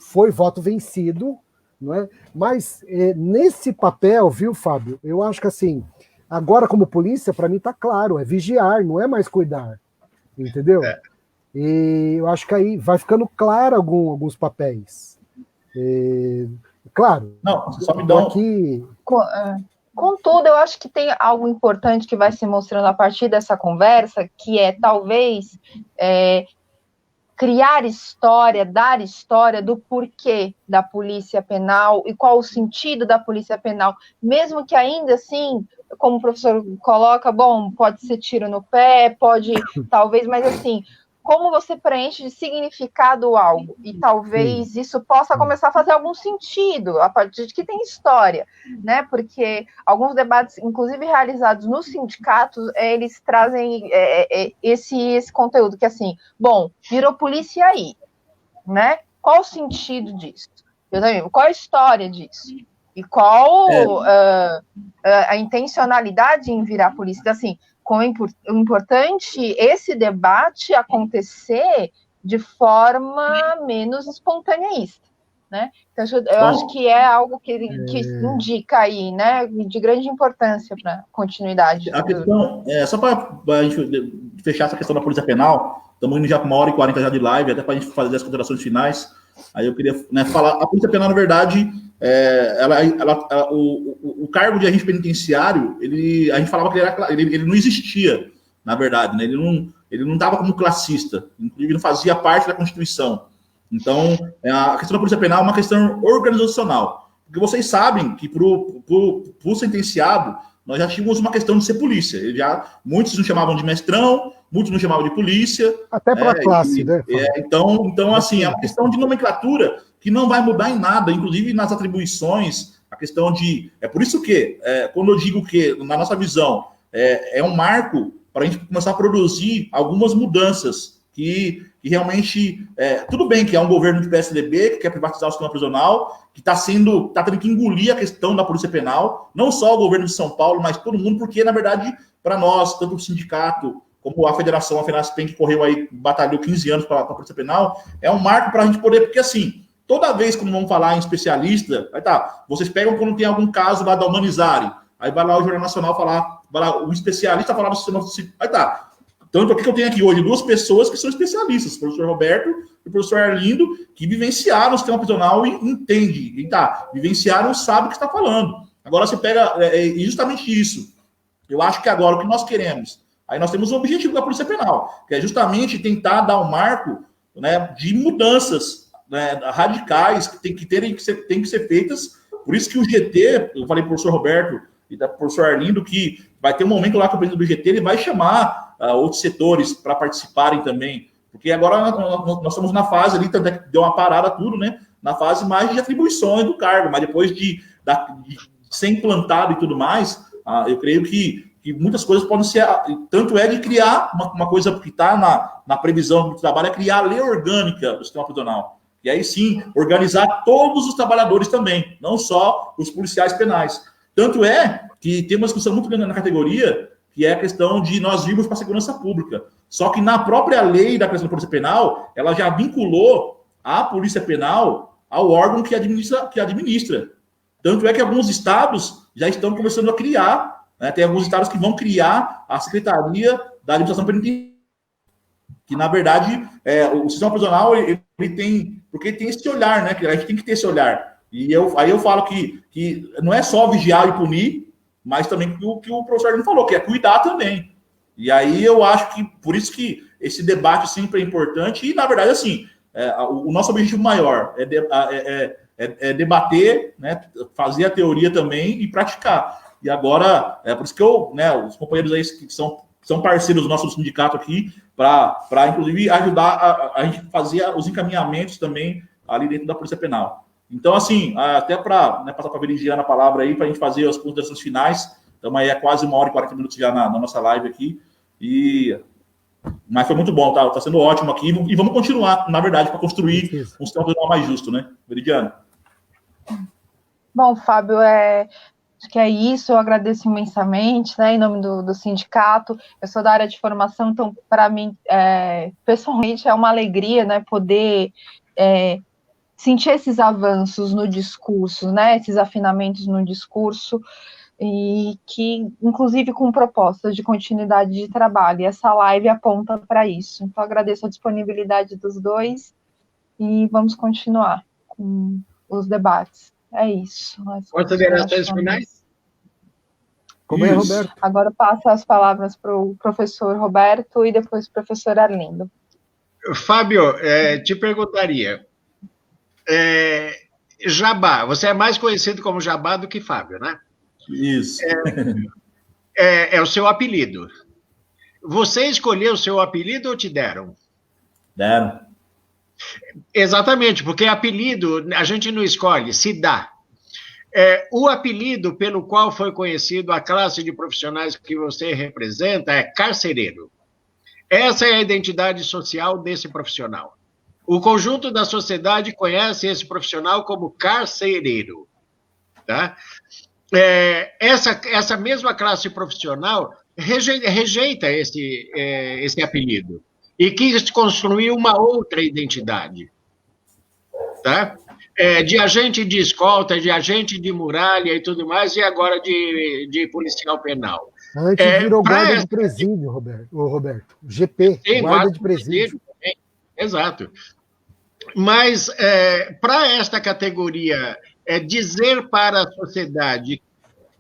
foi voto vencido, não é? Mas nesse papel, viu, Fábio, eu acho que assim, agora como polícia, para mim está claro, é vigiar, não é mais cuidar, entendeu? E eu acho que aí vai ficando claro alguns papéis. Claro, não, só me dá aqui... Contudo, eu acho que tem algo importante que vai se mostrando a partir dessa conversa, que é talvez criar história, dar história do porquê da polícia penal e qual o sentido da polícia penal, mesmo que ainda assim, como o professor coloca, bom, pode ser tiro no pé, pode, talvez, mas assim, como você preenche de significado algo, e talvez isso possa começar a fazer algum sentido, a partir de que tem história, né, porque alguns debates, inclusive realizados nos sindicatos, eles trazem esse conteúdo, que assim, bom, virou polícia aí, né, qual o sentido disso? Qual a história disso? E qual a intencionalidade em virar polícia? Então, assim, como é importante esse debate acontecer de forma menos espontaneísta, né? Então, eu acho que é algo que indica aí, né, de grande importância para a continuidade. A questão, só para a gente fechar essa questão da Polícia Penal, estamos indo já com 1h40 já de live, até para a gente fazer as considerações finais. Aí eu queria, né, falar, a Polícia Penal, na verdade, o cargo de agente penitenciário, a gente falava que ele não existia, na verdade, né? Ele não estava como classista, inclusive não fazia parte da Constituição. Então, a questão da Polícia Penal é uma questão organizacional. Porque vocês sabem que para o sentenciado, nós já tínhamos uma questão de ser polícia. Muitos nos chamavam de mestrão, muitos nos chamavam de polícia. Até para a classe, né? Então, assim, é uma questão de nomenclatura que não vai mudar em nada, inclusive nas atribuições, a questão de... É por isso que, quando eu digo que, na nossa visão, é um marco para a gente começar a produzir algumas mudanças que realmente... tudo bem que é um governo de PSDB, que quer privatizar o sistema prisional, que está tendo que engolir a questão da Polícia Penal, não só o governo de São Paulo, mas todo mundo, porque, na verdade, para nós, tanto o sindicato como a federação, a FENASPEN, que correu aí, batalhou 15 anos para a Polícia Penal, é um marco para a gente poder... Porque, assim, toda vez que vamos falar em especialista, vocês pegam quando tem algum caso lá da Humanizare, aí vai lá o Jornal Nacional falar, vai lá o especialista falar do sistema... Tanto aqui que eu tenho aqui hoje 2 pessoas que são especialistas, o professor Roberto e o professor Arlindo, que vivenciaram o sistema prisional e entendem, vivenciaram e sabem o que está falando. Agora você pega, justamente isso. Eu acho que agora o que nós queremos, aí nós temos o objetivo da Polícia Penal, que é justamente tentar dar um marco, né, de mudanças, né, radicais que tem que ser feitas. Por isso que o GT, eu falei para o professor Roberto e da professor Arlindo, que vai ter um momento lá que o presidente do GT ele vai chamar outros setores para participarem também, porque agora nós estamos na fase ali, deu uma parada tudo, né? Na fase mais de atribuições do cargo, mas depois de ser implantado e tudo mais, eu creio que muitas coisas podem ser, tanto é de criar uma coisa que está na previsão do trabalho, é criar a lei orgânica do sistema prisional. E aí sim, organizar todos os trabalhadores também, não só os policiais penais. Tanto é que tem uma discussão muito grande na categoria, que é a questão de nós virmos para a segurança pública. Só que na própria lei da questão da Polícia Penal, ela já vinculou a Polícia Penal ao órgão que administra. Tanto é que alguns estados já estão começando a criar, né, tem alguns estados que vão criar a Secretaria da Administração Penitenciária, que, na verdade, o sistema prisional, ele tem... Porque tem esse olhar, né? Que a gente tem que ter esse olhar. E aí eu falo que não é só vigiar e punir, mas também o que o professor Arlindo falou, que é cuidar também. E aí eu acho que, por isso que esse debate sempre é importante, e, na verdade, assim, o nosso objetivo maior é debater, né, fazer a teoria também e praticar. E agora, por isso que os companheiros aí que são parceiros do nosso sindicato aqui, para inclusive, ajudar a gente fazer os encaminhamentos também ali dentro da Polícia Penal. Então, assim, até para passar para a Veridiana a palavra aí, para a gente fazer as considerações finais. Estamos aí quase 1h40 já na nossa live aqui. Mas foi muito bom, tá sendo ótimo aqui. E vamos continuar, na verdade, para construir um sistema prisional mais justo, né? Veridiana. Bom, Fábio, acho que é isso. Eu agradeço imensamente, né, em nome do sindicato. Eu sou da área de formação, então, para mim, pessoalmente, é uma alegria, né, poder... sentir esses avanços no discurso, né, esses afinamentos no discurso, e que, inclusive, com propostas de continuidade de trabalho, e essa live aponta para isso. Então, agradeço a disponibilidade dos dois, e vamos continuar com os debates. É isso. Considerações finais? Como é, Roberto? Agora eu passo as palavras para o professor Roberto, e depois para o professor Arlindo. Fábio, te perguntaria... Jabá, você é mais conhecido como Jabá do que Fábio, né? Isso. É o seu apelido. Você escolheu o seu apelido ou te deram? Deram. Exatamente, porque apelido a gente não escolhe, se dá. O apelido pelo qual foi conhecido a classe de profissionais que você representa é carcereiro. Essa é a identidade social desse profissional. O conjunto da sociedade conhece esse profissional como carcereiro. Tá? Essa mesma classe profissional rejeita esse apelido e quis construir uma outra identidade. Tá? de agente de escolta, de agente de muralha e tudo mais, e agora de policial penal. Antes virou guarda de presídio, Roberto. GP, guarda de presídio. Também. Exato. Mas, para esta categoria, dizer para a sociedade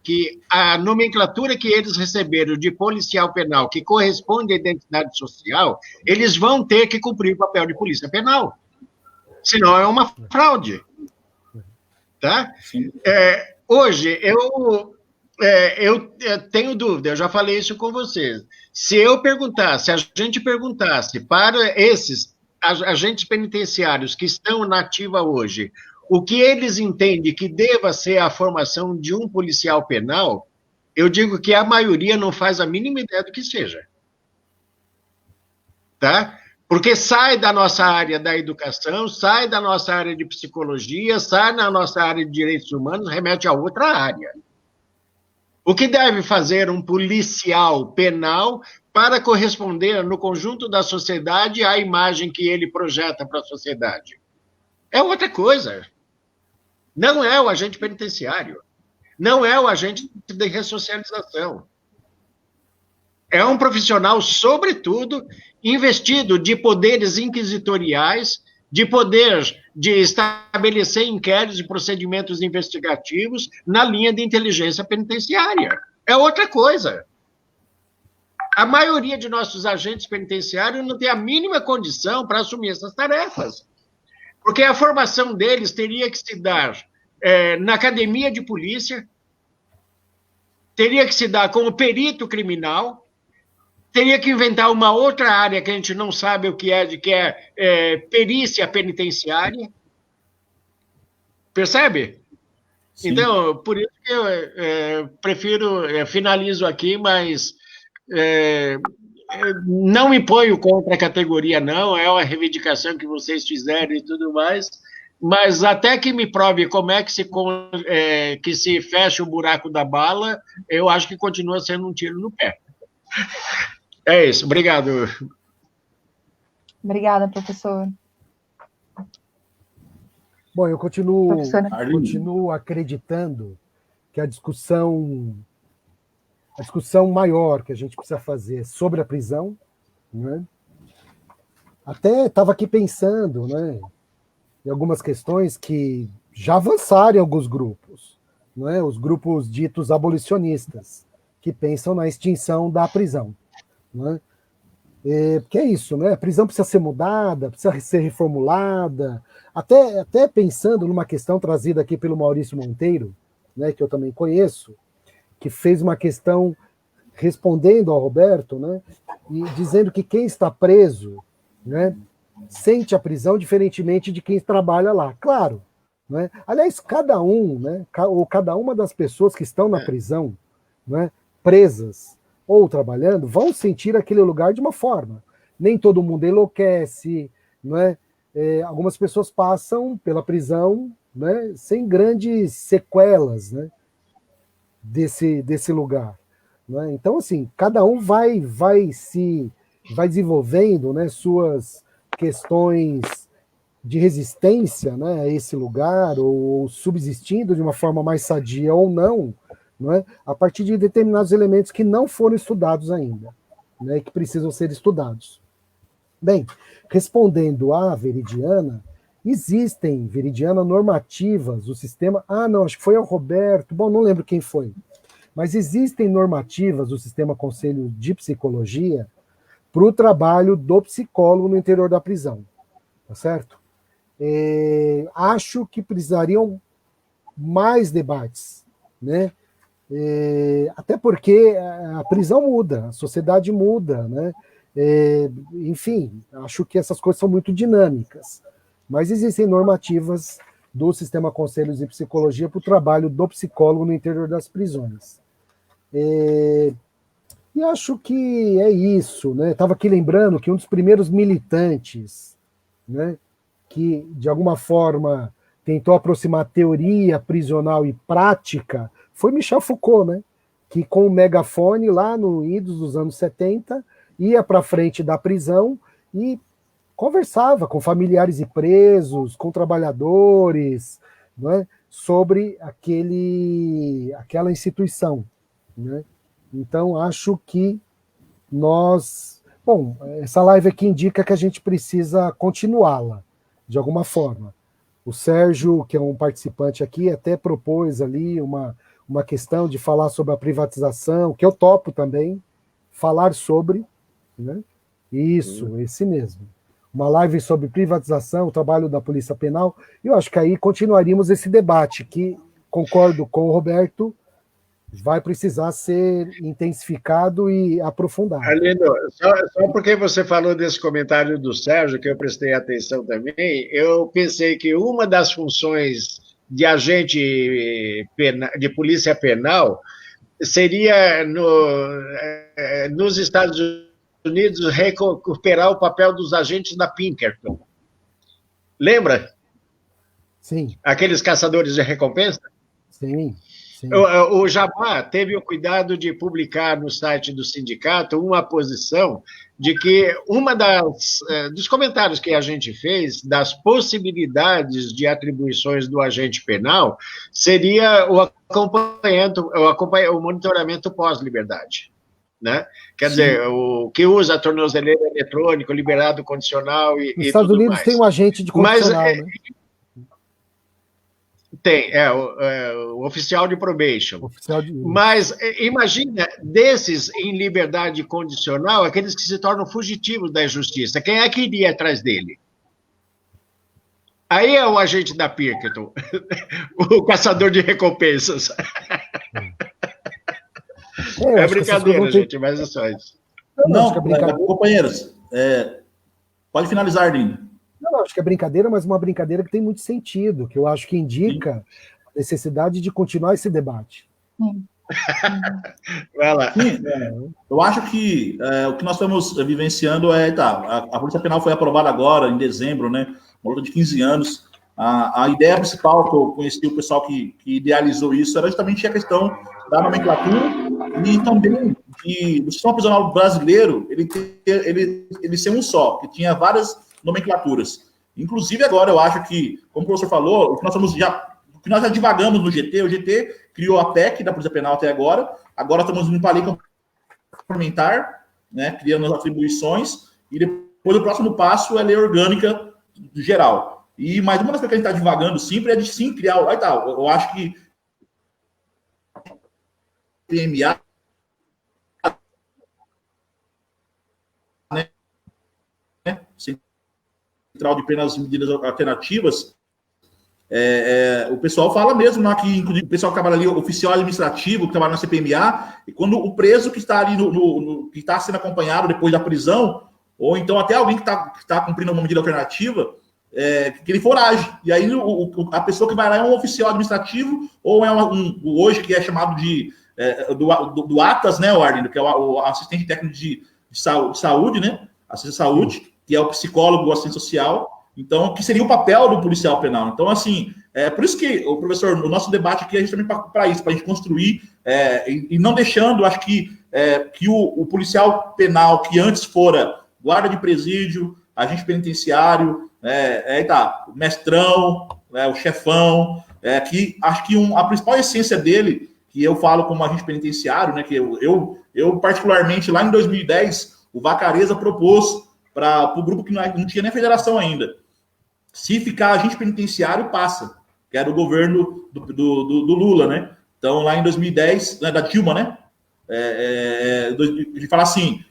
que a nomenclatura que eles receberam de policial penal, que corresponde à identidade social, eles vão ter que cumprir o papel de polícia penal. Senão é uma fraude. Tá? Hoje, eu tenho dúvida, eu já falei isso com vocês. Se a gente perguntasse para esses agentes penitenciários que estão na ativa hoje, o que eles entendem que deva ser a formação de um policial penal, eu digo que a maioria não faz a mínima ideia do que seja. Tá? Porque sai da nossa área da educação, sai da nossa área de psicologia, sai da nossa área de direitos humanos, remete a outra área. O que deve fazer um policial penal para corresponder no conjunto da sociedade à imagem que ele projeta para a sociedade? É outra coisa. Não é o agente penitenciário. Não é o agente de ressocialização. É um profissional, sobretudo, investido de poderes inquisitoriais, de poder de estabelecer inquéritos e procedimentos investigativos na linha de inteligência penitenciária. É outra coisa. A maioria de nossos agentes penitenciários não tem a mínima condição para assumir essas tarefas. Porque a formação deles teria que se dar na academia de polícia, teria que se dar como perito criminal, teria que inventar uma outra área que a gente não sabe o que é perícia penitenciária. Percebe? Sim. Então, por isso que eu finalizo aqui, mas não me ponho contra a categoria, não, é uma reivindicação que vocês fizeram e tudo mais, mas até que me prove como é que se fecha o buraco da bala, eu acho que continua sendo um tiro no pé. É isso, obrigado. Obrigada, professor. Bom, eu continuo acreditando que a discussão maior que a gente precisa fazer sobre a prisão, né? Até estava aqui pensando, né, em algumas questões que já avançaram em alguns grupos, né, os grupos ditos abolicionistas, que pensam na extinção da prisão. Né? Porque é isso, né? A prisão precisa ser mudada, precisa ser reformulada, até pensando numa questão trazida aqui pelo Maurício Monteiro, né, que eu também conheço, que fez uma questão respondendo ao Roberto, né, e dizendo que quem está preso, né, sente a prisão diferentemente de quem trabalha lá. Claro, né? Aliás, cada uma das pessoas que estão na prisão, né, presas ou trabalhando, vão sentir aquele lugar de uma forma. Nem todo mundo enlouquece, né? Algumas pessoas passam pela prisão, né, sem grandes sequelas, né, desse lugar. Né? Então, assim, cada um vai desenvolvendo, né, suas questões de resistência, né, a esse lugar, ou subsistindo de uma forma mais sadia ou não, é? A partir de determinados elementos que não foram estudados ainda, né, que precisam ser estudados. Bem, respondendo à Veridiana, existem, Veridiana, normativas, o sistema... não, acho que foi o Roberto, bom, não lembro quem foi, mas existem normativas do Sistema Conselho de Psicologia para o trabalho do psicólogo no interior da prisão, tá certo? Acho que precisariam mais debates, né? Até porque a prisão muda, a sociedade muda, né? Enfim, acho que essas coisas são muito dinâmicas, mas existem normativas do Sistema Conselhos de Psicologia para o trabalho do psicólogo no interior das prisões. E acho que é isso, né? Estava aqui lembrando que um dos primeiros militantes, né, que de alguma forma tentou aproximar teoria prisional e prática foi Michel Foucault, né? Que com o megafone lá no idos dos anos 70 ia para frente da prisão e conversava com familiares de presos, com trabalhadores, não é? Sobre aquela instituição, né? Então, acho que nós... Bom, essa live aqui indica que a gente precisa continuá-la, de alguma forma. O Sérgio, que é um participante aqui, até propôs ali uma questão de falar sobre a privatização, que eu topo também, falar sobre, né? Isso, esse mesmo. Uma live sobre privatização, o trabalho da Polícia Penal, e eu acho que aí continuaríamos esse debate, que, concordo com o Roberto, vai precisar ser intensificado e aprofundado. Arlindo, só porque você falou desse comentário do Sérgio, que eu prestei atenção também, eu pensei que uma das funções de agente de polícia penal seria, nos Estados Unidos, recuperar o papel dos agentes da Pinkerton. Lembra? Sim. Aqueles caçadores de recompensa? Sim. Sim. O Jabá teve o cuidado de publicar no site do sindicato uma posição de que dos comentários que a gente fez, das possibilidades de atribuições do agente penal, seria o monitoramento pós-liberdade. Né? Quer dizer, o que usa a tornozeleira eletrônica, liberado condicional e tudo mais. Nos Estados Unidos tem um agente de condicional, né? Tem, o oficial de probation. Mas imagina, desses em liberdade condicional, aqueles que se tornam fugitivos da justiça, quem é que iria atrás dele? Aí é o agente da Pinkerton, o caçador de recompensas. É brincadeira, gente, mas é só isso. Não, companheiros, pode finalizar, Arlindo. Não, acho que é brincadeira, mas uma brincadeira que tem muito sentido, que eu acho que indica a necessidade de continuar esse debate. Vai lá. Sim, eu acho que o que nós estamos vivenciando a Polícia Penal foi aprovada agora, em dezembro, né? Uma luta de 15 anos. A ideia principal que eu conheci o pessoal que idealizou isso era justamente a questão da nomenclatura e também do sistema prisional brasileiro ele ser um só, que tinha várias nomenclaturas. Inclusive, agora, eu acho que, como o professor falou, o que nós já divagamos no GT, o GT criou a PEC da Polícia Penal até agora estamos indo para a lei complementar, né, criando as atribuições, e depois o próximo passo é a lei orgânica geral. Mas uma das coisas que a gente está divagando sempre é de sim criar... eu acho que PMA, né, Central de Penas e Medidas Alternativas, o pessoal fala mesmo lá que, inclusive, o pessoal que trabalha ali, o oficial administrativo, que trabalha na CPMA, e quando o preso que está ali, que está sendo acompanhado depois da prisão, ou então até alguém que está cumprindo uma medida alternativa, que ele forage. E aí a pessoa que vai lá é um oficial administrativo, ou é hoje que é chamado do ATAS, né, Arlindo, que é o assistente técnico de saúde, né, assistente de saúde, que é o psicólogo, o assistente social, então, que seria o papel do policial penal. Então, assim, por isso que, o professor, o nosso debate aqui é justamente para isso, para a gente construir, e não deixando, acho que o policial penal, que antes fora guarda de presídio, agente penitenciário, o mestrão, o chefão, que acho que a principal essência dele, que eu falo como agente penitenciário, né, que eu particularmente, lá em 2010, o Vacareza propôs para o grupo que não tinha nem federação ainda. Se ficar agente penitenciário, passa, que era o governo do Lula, né? Então, lá em 2010, da Dilma, né? Ele fala assim,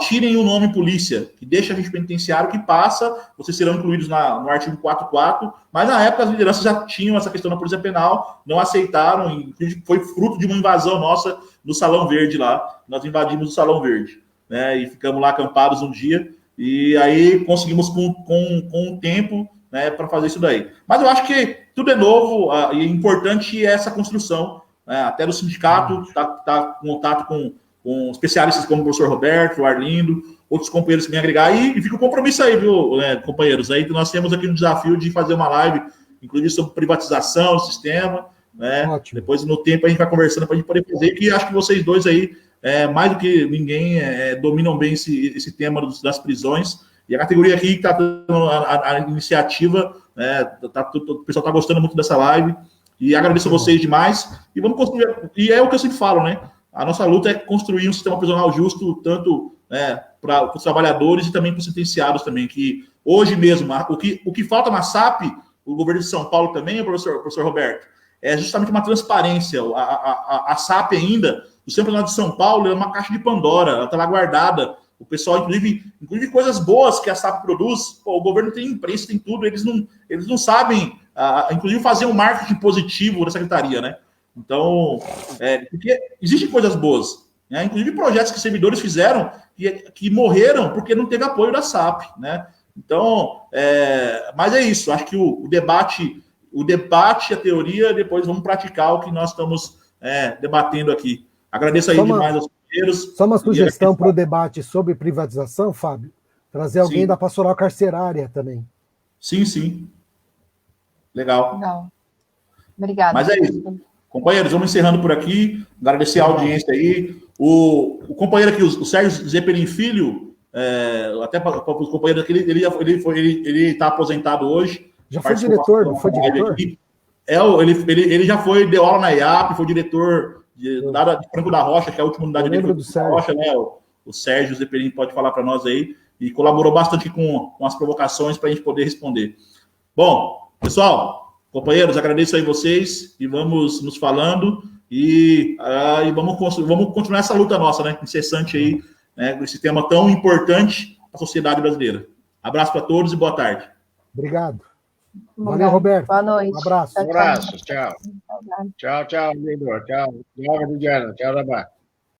tirem o nome polícia, que deixa agente penitenciário, que passa, vocês serão incluídos no artigo 4.4, mas na época as lideranças já tinham essa questão da Polícia Penal, não aceitaram, e foi fruto de uma invasão nossa no Salão Verde lá, nós invadimos o Salão Verde, né? E ficamos lá acampados um dia, e aí conseguimos com o tempo, né, para fazer isso daí. Mas eu acho que tudo é novo e importante essa construção, né, até do sindicato está em contato com especialistas como o professor Roberto, o Arlindo, outros companheiros que vêm agregar, e fica o compromisso aí, viu, companheiros? Aí nós temos aqui um desafio de fazer uma live, inclusive sobre privatização do sistema, né? Ótimo. Depois, no tempo, a gente vai conversando para a gente poder fazer, que acho que vocês dois aí, mais do que ninguém, dominam bem esse tema das prisões, E a categoria aqui que está dando a iniciativa, né, o pessoal está gostando muito dessa live, e agradeço a vocês demais, e vamos construir, e é o que eu sempre falo, né, a nossa luta é construir um sistema prisional justo, tanto, né, para os trabalhadores e também para os sentenciados também, que hoje mesmo, o que falta na SAP, o governo de São Paulo também, professor Roberto, é justamente uma transparência. A SAP ainda, o Sistema Prisional de São Paulo, é uma caixa de Pandora, ela está lá guardada. O pessoal, inclusive coisas boas que a SAP produz, o governo tem imprensa, tem tudo, eles não sabem, inclusive, fazer um marketing positivo da secretaria, né? Então, porque existem coisas boas, né? Inclusive projetos que servidores fizeram que morreram porque não teve apoio da SAP, né? Então, mas é isso, acho que o debate, a teoria, depois vamos praticar o que nós estamos debatendo aqui. Agradeço aí demais aos companheiros. Só uma sugestão para o debate sobre privatização, Fábio, trazer alguém da pastoral carcerária também. Sim. Legal. Obrigada. Mas é isso. Companheiros, vamos encerrando por aqui. Agradecer a audiência aí. O companheiro aqui, o Sérgio Zeppelin Filho, até para os companheiros aqui, ele está aposentado hoje. Já foi diretor, não foi diretor? Ele já deu aula na IAP, foi diretor de Franco da Rocha, que é a última unidade dele, do Sérgio. Rocha, né? O Sérgio Zeppelin pode falar para nós aí, e colaborou bastante com as provocações para a gente poder responder. Bom, pessoal, companheiros, agradeço aí vocês e vamos nos falando e vamos continuar essa luta nossa, né? Incessante aí, né? Esse tema tão importante para a sociedade brasileira. Abraço para todos e boa tarde. Obrigado. Valeu, Roberto. Boa noite. Um abraço. Tchau. Tchau, Lindo. Tchau, Diana. Tchau, Dabá.